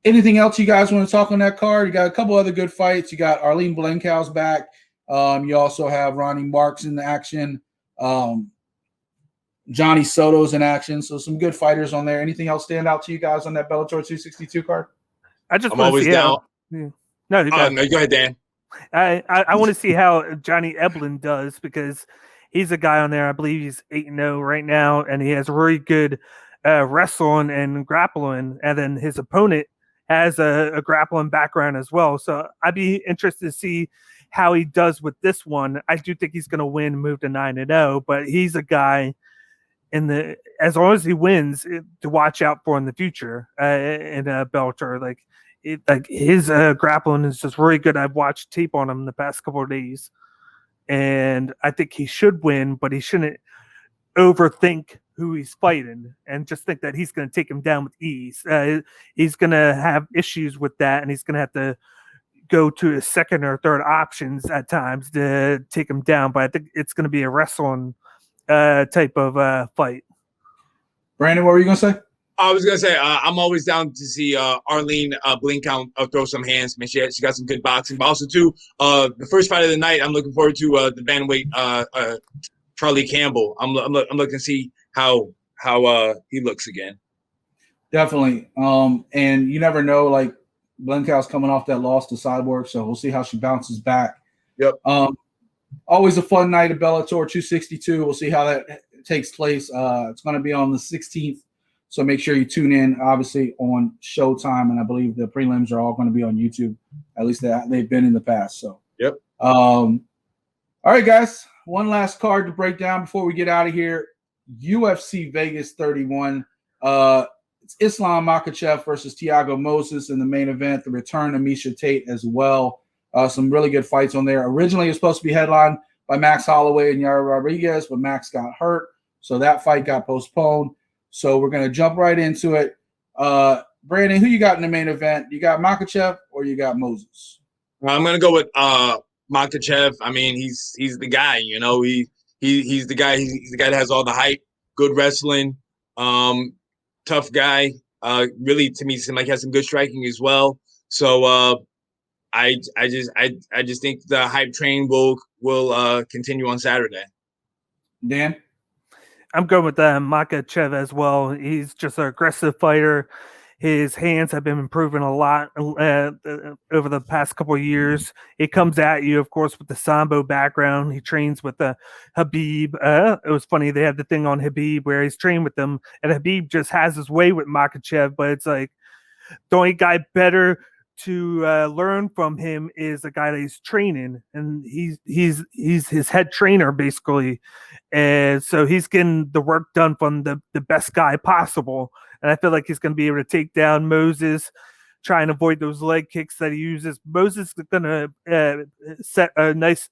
Anything else you guys want to talk on that card? You got a couple other good fights. You got Arlene Blenkow's back. You also have Ronnie Marks in the action. Johnny Soto's in action. So some good fighters on there. Anything else stand out to you guys on that Bellator 262 card? I'm always down. No, go ahead, Dan. I want to see how Johnny Eblen does, because he's a guy on there. I believe he's 8-0 right now, and he has really good wrestling and grappling. And then his opponent has a grappling background as well. So I'd be interested to see how he does with this one. I do think he's going to win, move to 9-0, but he's a guy as long as he wins, to watch out for in the future in Bellator. Like his grappling is just really good. I've watched tape on him the past couple of days, and I think he should win, but he shouldn't overthink who he's fighting and just think that he's going to take him down with ease. He's going to have issues with that, and he's going to have to go to his second or third options at times to take him down. But I think it's going to be a wrestling type of fight. Brandon, what were you going to say? I was going to say, I'm always down to see Arlene Blinkow throw some hands. Man, she got some good boxing. But also, too, the first fight of the night, I'm looking forward to the bantamweight Charlie Campbell. I'm looking to see how he looks again. Definitely. And you never know, like, Blenkow's coming off that loss to Cyborg, so we'll see how she bounces back. Yep. Always a fun night at Bellator 262. We'll see how that takes place. It's going to be on the 16th, so make sure you tune in, obviously, on Showtime, and I believe the prelims are all going to be on YouTube. At least they've been in the past. So, yep. All right, guys. One last card to break down before we get out of here. UFC Vegas 31. It's Islam Makhachev versus Thiago Moises in the main event. The return of Miesha Tate as well. Some really good fights on there. Originally, it was supposed to be headlined by Max Holloway and Yair Rodriguez, but Max got hurt, so that fight got postponed. So we're going to jump right into it. Brandon, who you got in the main event? You got Makhachev or you got Moises? I'm going to go with Makhachev. I mean, he's the guy. He's the guy. He's the guy that has all the hype. Good wrestling. Tough guy. Really, to me, seems like he has some good striking as well. So I just think the hype train will continue on Saturday. Dan? I'm going with Makhachev as well. He's just an aggressive fighter. His hands have been improving a lot over the past couple of years. He comes at you, of course, with the Sambo background. He trains with Habib. It was funny, they had the thing on Habib where he's trained with them, and Habib just has his way with Makhachev, but it's like the only guy better to learn from him is the guy that he's training, and he's his head trainer basically, and so he's getting the work done from the best guy possible. And I feel like he's going to be able to take down Moises, try and avoid those leg kicks that he uses. Moises is going to set a nice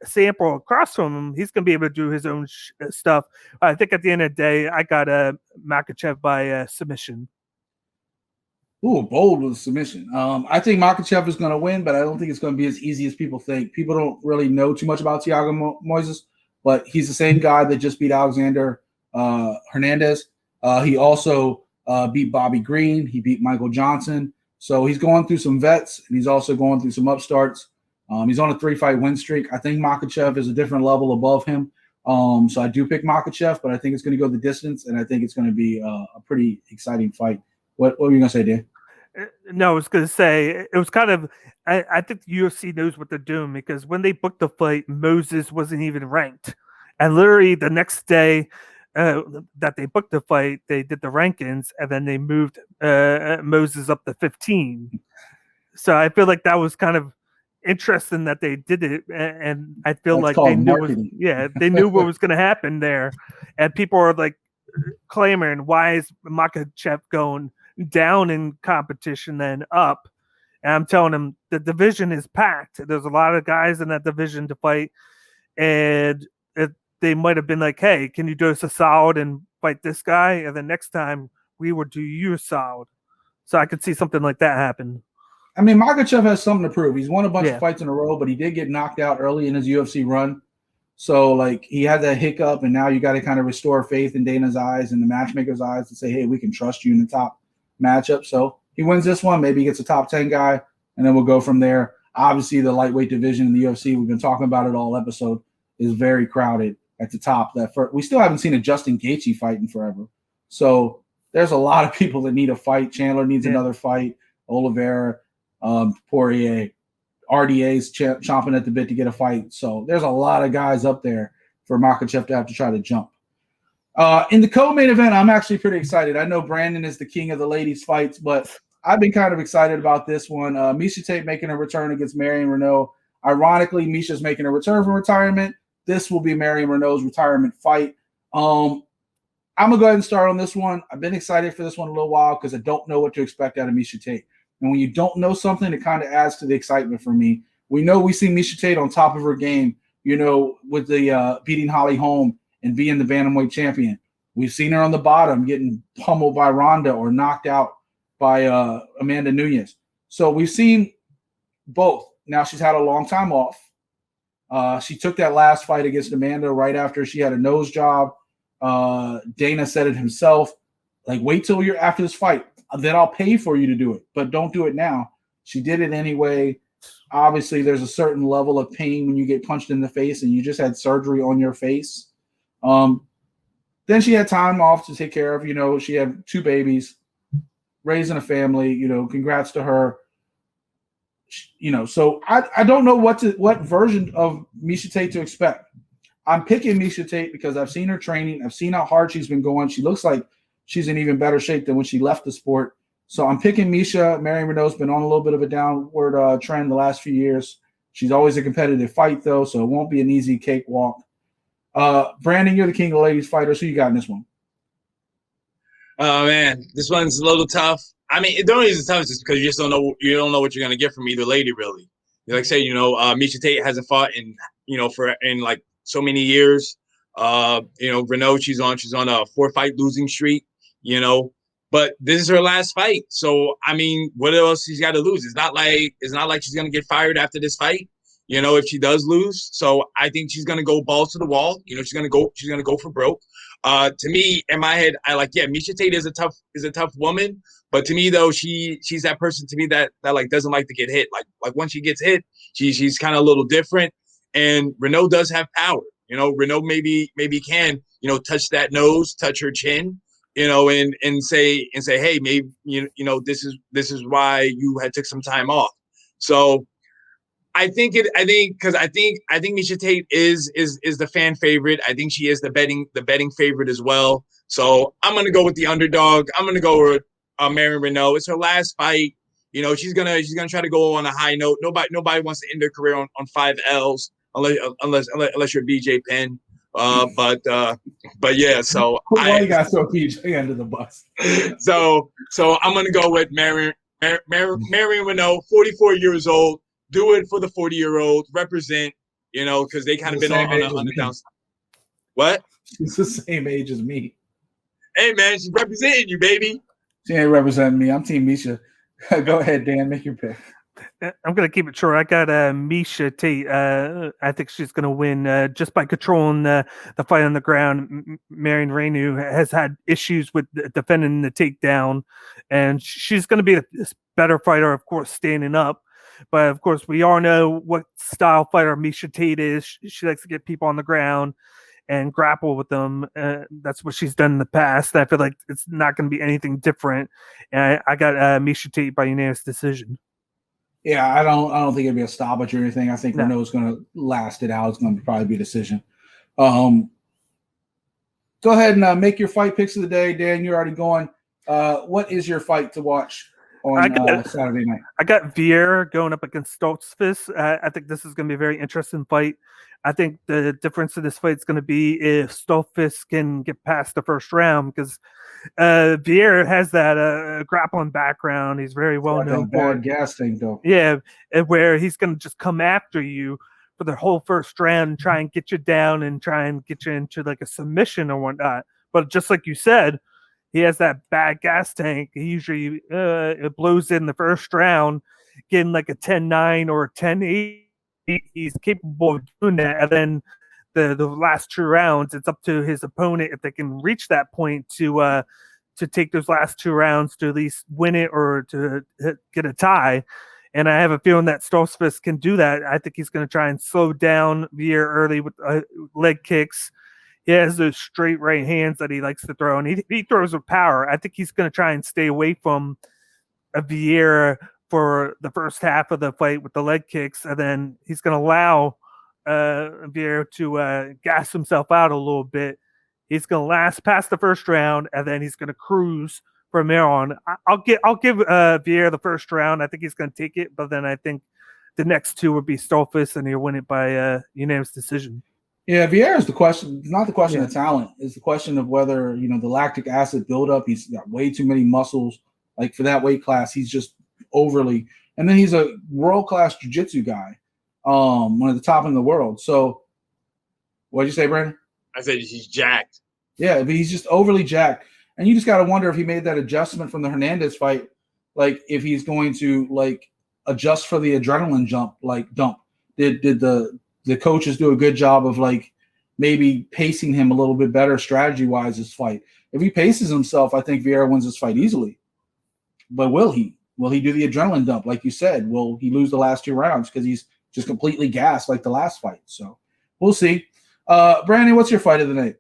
sample across from him. He's going to be able to do his own stuff. I think at the end of the day, I got Makhachev by submission. Ooh, bold with submission. I think Makhachev is going to win, but I don't think it's going to be as easy as people think. People don't really know too much about Thiago Moises, but he's the same guy that just beat Alexander Hernandez. He also beat Bobby Green. He beat Michael Johnson. So he's going through some vets, and he's also going through some upstarts. He's on a 3-fight win streak. I think Makhachev is a different level above him. So I do pick Makhachev, but I think it's going to go the distance, and I think it's going to be a pretty exciting fight. What were you going to say, Dan? No, I was going to say it was kind of. I think the UFC knows what they're doing, because when they booked the fight, Moises wasn't even ranked, and literally the next day that they booked the fight, they did the rankings, and then they moved Moises up to 15. So I feel like that was kind of interesting that they did it, and I feel That's like they knew, they knew what was going to happen there, and people are like clamoring, why is Makhachev going down in competition than up? And I'm telling them the division is packed. There's a lot of guys in that division to fight, and they might have been like, hey, can you do us a solid and fight this guy, and then next time we will do you a solid. So I could see something like that happen. I mean, Makhachev has something to prove. He's won a bunch of fights in a row, but he did get knocked out early in his UFC run. So, like, he had that hiccup, and now you got to kind of restore faith in Dana's eyes and the matchmaker's eyes to say, hey, we can trust you in the top matchup. So he wins this one. Maybe he gets a top 10 guy, and then we'll go from there. Obviously, the lightweight division in the UFC, we've been talking about it all episode, is very crowded at the top. We still haven't seen a Justin Gaethje fight in forever. So there's a lot of people that need a fight. Chandler needs another fight. Oliveira, Poirier, RDA's chomping at the bit to get a fight. So there's a lot of guys up there for Makhachev to have to try to jump. In the co-main event, I'm actually pretty excited. I know Brandon is the king of the ladies' fights, but I've been kind of excited about this one. Miesha Tate making a return against Marion Renaud. Ironically, Misha's making a return from retirement. This will be Marion Renaud's retirement fight. I'm going to go ahead and start on this one. I've been excited for this one a little while because I don't know what to expect out of Miesha Tate. And when you don't know something, it kind of adds to the excitement for me. We know we see Miesha Tate on top of her game, with the beating Holly Holm and being the bantamweight champion. We've seen her on the bottom getting pummeled by Ronda or knocked out by Amanda Nunes. So we've seen both. Now she's had a long time off. She took that last fight against Amanda right after she had a nose job. Dana said it himself, like, wait till you're after this fight. Then I'll pay for you to do it, but don't do it now. She did it anyway. Obviously, there's a certain level of pain when you get punched in the face and you just had surgery on your face. Then she had time off to take care of, she had 2 babies, raising a family, congrats to her. So I don't know what version of Miesha Tate to expect. I'm picking Miesha Tate because I've seen her training. I've seen how hard she's been going. She looks like she's in even better shape than when she left the sport. So I'm picking Miesha. Marion Renaud's been on a little bit of a downward trend the last few years. She's always a competitive fight, though, so it won't be an easy cakewalk. Brandon, you're the king of the ladies fighters. Who you got in this one? Oh, man, this one's a little tough. I mean, the only reason it's tough is just because you just don't know what you're gonna get from either lady, really. Like I say, Miesha Tate hasn't fought in like so many years. Renaud, she's on a 4-fight losing streak. But this is her last fight. So I mean, what else she's got to lose? It's not like she's gonna get fired after this fight. If she does lose. So I think she's gonna go balls to the wall. She's gonna go for broke. To me, in my head, Miesha Tate is a tough woman. But to me, though, she's that person to me that like doesn't like to get hit. Like once she gets hit, she's kind of a little different. And Renaud does have power. Renaud maybe can touch that nose, touch her chin. and say, hey, maybe this is why you had took some time off. So I think Miesha Tate is the fan favorite. I think she is the betting favorite as well. So I'm gonna go with the underdog. I'm gonna go with Marion Renault. It's her last fight. She's gonna try to go on a high note. Nobody wants to end their career on 5 L's unless you're BJ Penn. But yeah. So why you got so BJ under the bus? So I'm gonna go with Marion Renault, 44 years old. Do it for the 40-year-old. Represent, because they kind of been on the downside. What? She's the same age as me. Hey, man, she's representing you, baby. She ain't representing me. I'm Team Miesha. Go ahead, Dan. Make your pick. I'm going to keep it short. I got Miesha Tate. I think she's going to win just by controlling the fight on the ground. Marion Renault has had issues with defending the takedown, and she's going to be a better fighter, of course, standing up. But, of course, we all know what style fighter Miesha Tate is. She likes to get people on the ground and grapple with them. That's what she's done in the past. I feel like it's not going to be anything different. And I got Miesha Tate by unanimous decision. Yeah, I don't think it'd be a stoppage or anything. I think Renault's going to last it out. It's going to probably be a decision. Go ahead and make your fight picks of the day. Dan, you're already going. What is your fight to watch on Saturday night? I got Vieira going up against Stoltzfus. I think this is going to be a very interesting fight. I think the difference in this fight is going to be if Stoltzfus can get past the first round, because Vieira has that grappling background. He's very well known for gas thing, though. Yeah, where he's going to just come after you for the whole first round and try and get you down and try and get you into like a submission or whatnot. But just like you said, he has that bad gas tank. He usually it blows in the first round, getting like a 10-9 or a 10-8. He's capable of doing that. And then the last 2 rounds, it's up to his opponent if they can reach that point to take those last 2 rounds to at least win it or to get a tie. And I have a feeling that Stoltzfus can do that. I think he's going to try and slow down Vieira early with leg kicks. He has those straight right hands that he likes to throw, and he throws with power. I think he's going to try and stay away from a Vieira for the first half of the fight with the leg kicks, and then he's going to allow Vieira to gas himself out a little bit. He's going to last past the first round, and then he's going to cruise from there on. I'll give Vieira the first round. I think he's going to take it, but then I think the next 2 would be Stoltzfus, and he'll win it by unanimous decision. Yeah, Vieira is the question. It's not the question of talent. It's the question of whether, the lactic acid buildup. He's got way too many muscles. Like for that weight class, he's just overly. And then he's a world-class jiu-jitsu guy, one of the top in the world. So what did you say, Brandon? I said he's jacked. Yeah, but he's just overly jacked. And you just got to wonder if he made that adjustment from the Hernandez fight, like if he's going to like adjust for the adrenaline dump. Did the coaches do a good job of like maybe pacing him a little bit better strategy-wise this fight? If he paces himself, I think Vieira wins this fight easily. But will he? Will he do the adrenaline dump, like you said? Will he lose the last 2 rounds because he's just completely gassed like the last fight? So we'll see. Brandon, what's your fight of the night?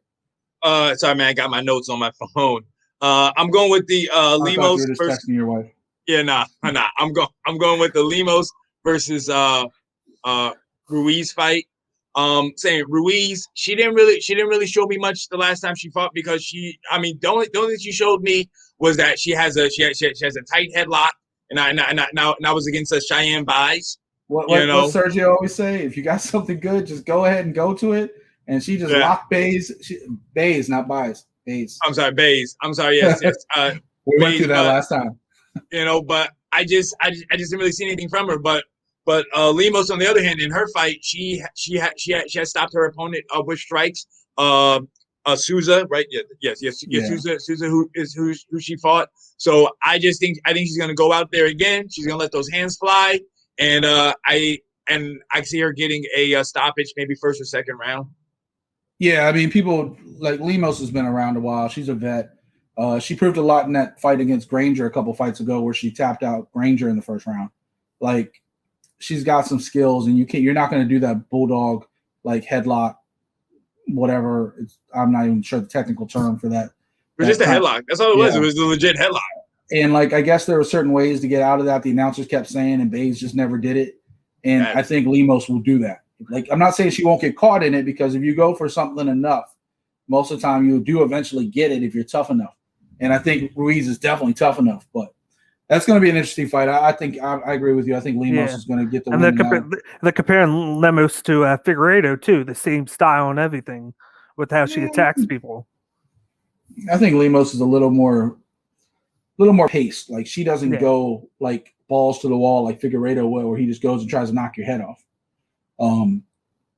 Sorry, man, I got my notes on my phone. I'm going with the Lemos you were just versus. Texting your wife. Yeah, nah. I'm going with the Lemos versus Ruiz fight. Saying Ruiz, she didn't really show me much the last time she fought, because the only thing she showed me was that she has a tight headlock, and I was against Cheyenne Buys. What Sergio always say? If you got something good, just go ahead and go to it. And she just locked Bays. Bays, not Buys. Bays. I'm sorry, Bays. I'm sorry. Yes. We went through that last time. But I just didn't really see anything from her. But Lemos, on the other hand, in her fight, she had stopped her opponent with strikes. Souza, right? Yes. Souza, who she fought. So I think she's gonna go out there again. She's gonna let those hands fly, and I see her getting a stoppage, maybe first or second round. Yeah, people like Lemos has been around a while. She's a vet. She proved a lot in that fight against Granger a couple fights ago, where she tapped out Granger in the first round. Like, she's got some skills, and you're not going to do that bulldog like headlock, whatever. I'm not even sure the technical term for that. was just a headlock. That's all it was. Yeah. It was the legit headlock. And like, I guess there were certain ways to get out of that. The announcers kept saying, and Baze just never did it. And I think Lemos will do that. Like, I'm not saying she won't get caught in it, because if you go for something enough, most of the time you do eventually get it if you're tough enough. And I think Ruiz is definitely tough enough, but that's going to be an interesting fight. I think I agree with you. I think Lemos is going to get the win. And they're comparing Lemos to Figueiredo too, the same style and everything with how she attacks people. I think Lemos is a little more paced. Like, she doesn't go like balls to the wall like Figueiredo will, where he just goes and tries to knock your head off.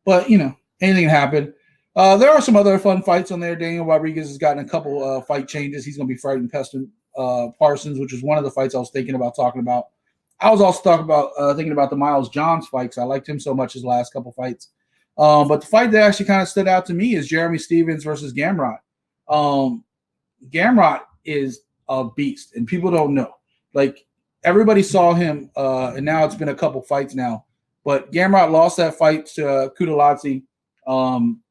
But anything can happen. There are some other fun fights on there. Daniel Rodriguez has gotten a couple fight changes. He's going to be fighting Preston Parsons, which is one of the fights I was thinking about talking about. I was also thinking about the Miles Johns fight, because I liked him so much his last couple fights. But the fight that actually kind of stood out to me is Jeremy Stephens versus Gamrot. Gamrot is a beast, and people don't know. Like, everybody saw him, and now it's been a couple fights now. But Gamrot lost that fight to Cuttino,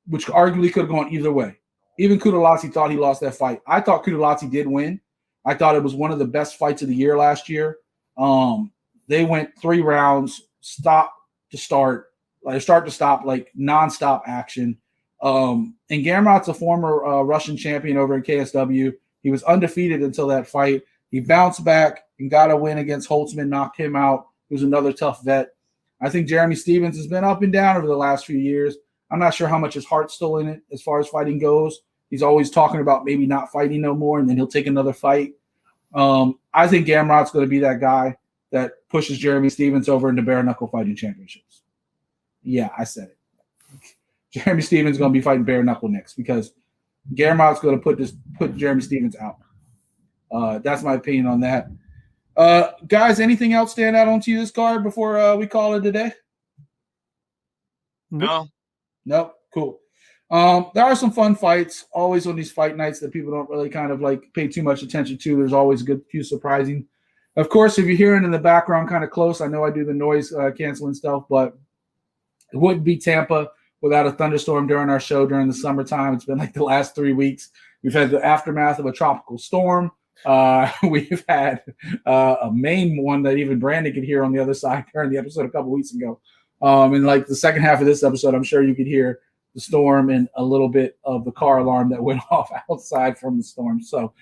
which arguably could have gone either way. Even Cuttino thought he lost that fight. I thought Cuttino did win. I thought it was one of the best fights of the year last year. They went 3 rounds, stop to start to stop, like nonstop action. And Gamrot's a former Russian champion over in KSW. He was undefeated until that fight. He bounced back and got a win against Holtzman, knocked him out. He was another tough vet. I think Jeremy Stephens has been up and down over the last few years. I'm not sure how much his heart's still in it as far as fighting goes. He's always talking about maybe not fighting no more, and then he'll take another fight. I think Gamrot's going to be that guy that pushes Jeremy Stephens over into bare knuckle fighting championships. Yeah, I said it. Jeremy Stephens is going to be fighting bare knuckle next, because Gamrot's going to put Jeremy Stephens out. That's my opinion on that. Guys, anything else stand out onto you this card before we call it a day? No. Nope. Cool. There are some fun fights always on these fight nights that people don't really kind of like pay too much attention to. There's always a good few surprising. Of course, if you're hearing in the background kind of close, I know I do the noise canceling stuff, but it wouldn't be Tampa without a thunderstorm during our show during the summertime. It's been like the last 3 weeks. We've had the aftermath of a tropical storm. We've had a main one that even Brandon could hear on the other side during the episode a couple weeks ago. And like the second half of this episode, I'm sure you could hear the storm and a little bit of the car alarm that went off outside from the storm. So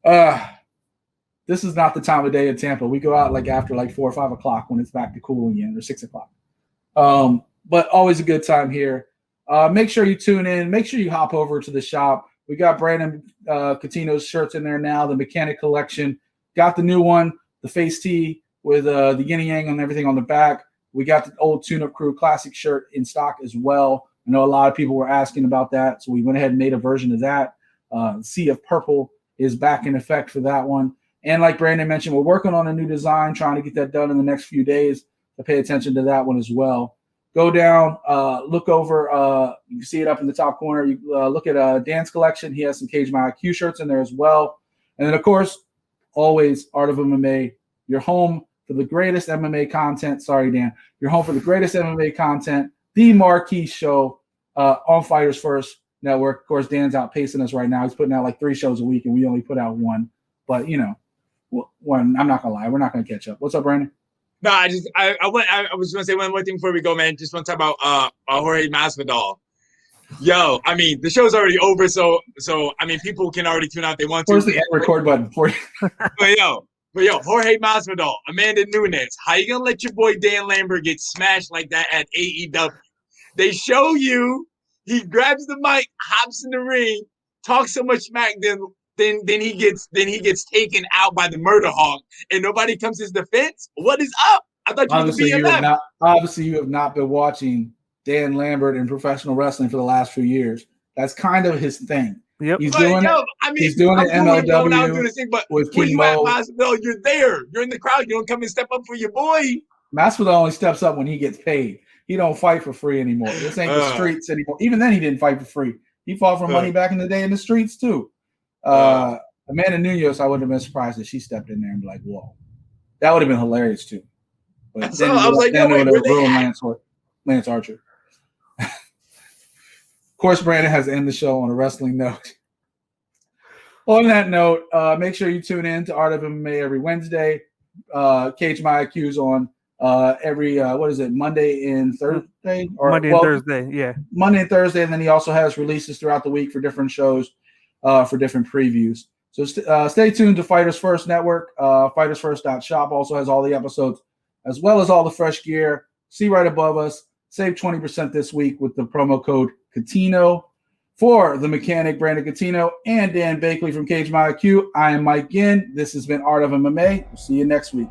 this is not the time of day in Tampa. We go out like after like 4 or 5 o'clock when it's back to cool again, or 6 o'clock. But always a good time here. Make sure you tune in. Make sure you hop over to the shop. We got Brandon Cuttino's shirts in there now, the Mechanic Collection. Got the new one, the face tee with the yin and yang and everything on the back. We got the old Tune-Up Crew Classic shirt in stock as well. I know a lot of people were asking about that, so we went ahead and made a version of that. Sea of Purple is back in effect for that one. And like Brandon mentioned, we're working on a new design, trying to get that done in the next few days. To pay attention to that one as well. Go down, look over. You can see it up in the top corner. You look at Dan's collection. He has some Cage My IQ shirts in there as well. And then, of course, always Art of MMA. Your home for the greatest MMA content. Sorry, Dan. Your home for the greatest MMA content. The marquee show on Fighters First Network. Of course, Dan's outpacing us right now. He's putting out like 3 shows a week, and we only put out 1. But, one, I'm not going to lie. We're not going to catch up. What's up, Brandon? No, I was gonna say one more thing before we go, man. Just want to talk about Jorge Masvidal. Yo, I mean, the show's already over, so I mean, people can already tune out if they want to. Where's the end record button for you? But yo, Jorge Masvidal, Amanda Nunes, how you gonna let your boy Dan Lambert get smashed like that at AEW? They show you he grabs the mic, hops in the ring, talks so much smack, then he gets taken out by the Murder Hawk, and nobody comes to his defense. What is up? I thought you were obviously you have not been watching Dan Lambert in professional wrestling for the last few years. That's kind of his thing. Yep. He's doing it. I mean, he's doing it MLW but with when you at King Mo. Masvidal, you're there. You're in the crowd. You don't come and step up for your boy. Masvidal only steps up when he gets paid. He don't fight for free anymore. This ain't the streets anymore. Even then, he didn't fight for free. He fought for money back in the day in the streets too. Amanda Nunes, I wouldn't have been surprised if she stepped in there and be like, "Whoa," that would have been hilarious too. But then I was like, "No, wait, where they at?" Lance Archer. Of course, Brandon has to end the show on a wrestling note. On that note, make sure you tune in to Art of MMA every Wednesday. Cage My IQ's on every Monday and Thursday, Monday and Thursday, yeah. Monday and Thursday, and then he also has releases throughout the week for different shows, for different previews. So stay tuned to Fighters First Network. FightersFirst.shop also has all the episodes, as well as all the fresh gear. See right above us. Save 20% this week with the promo code Cuttino. For the mechanic Brandon Cuttino and Dan Bakley from Cage My IQ, I am Mike Ginn. This has been Art of MMA. We'll see you next week.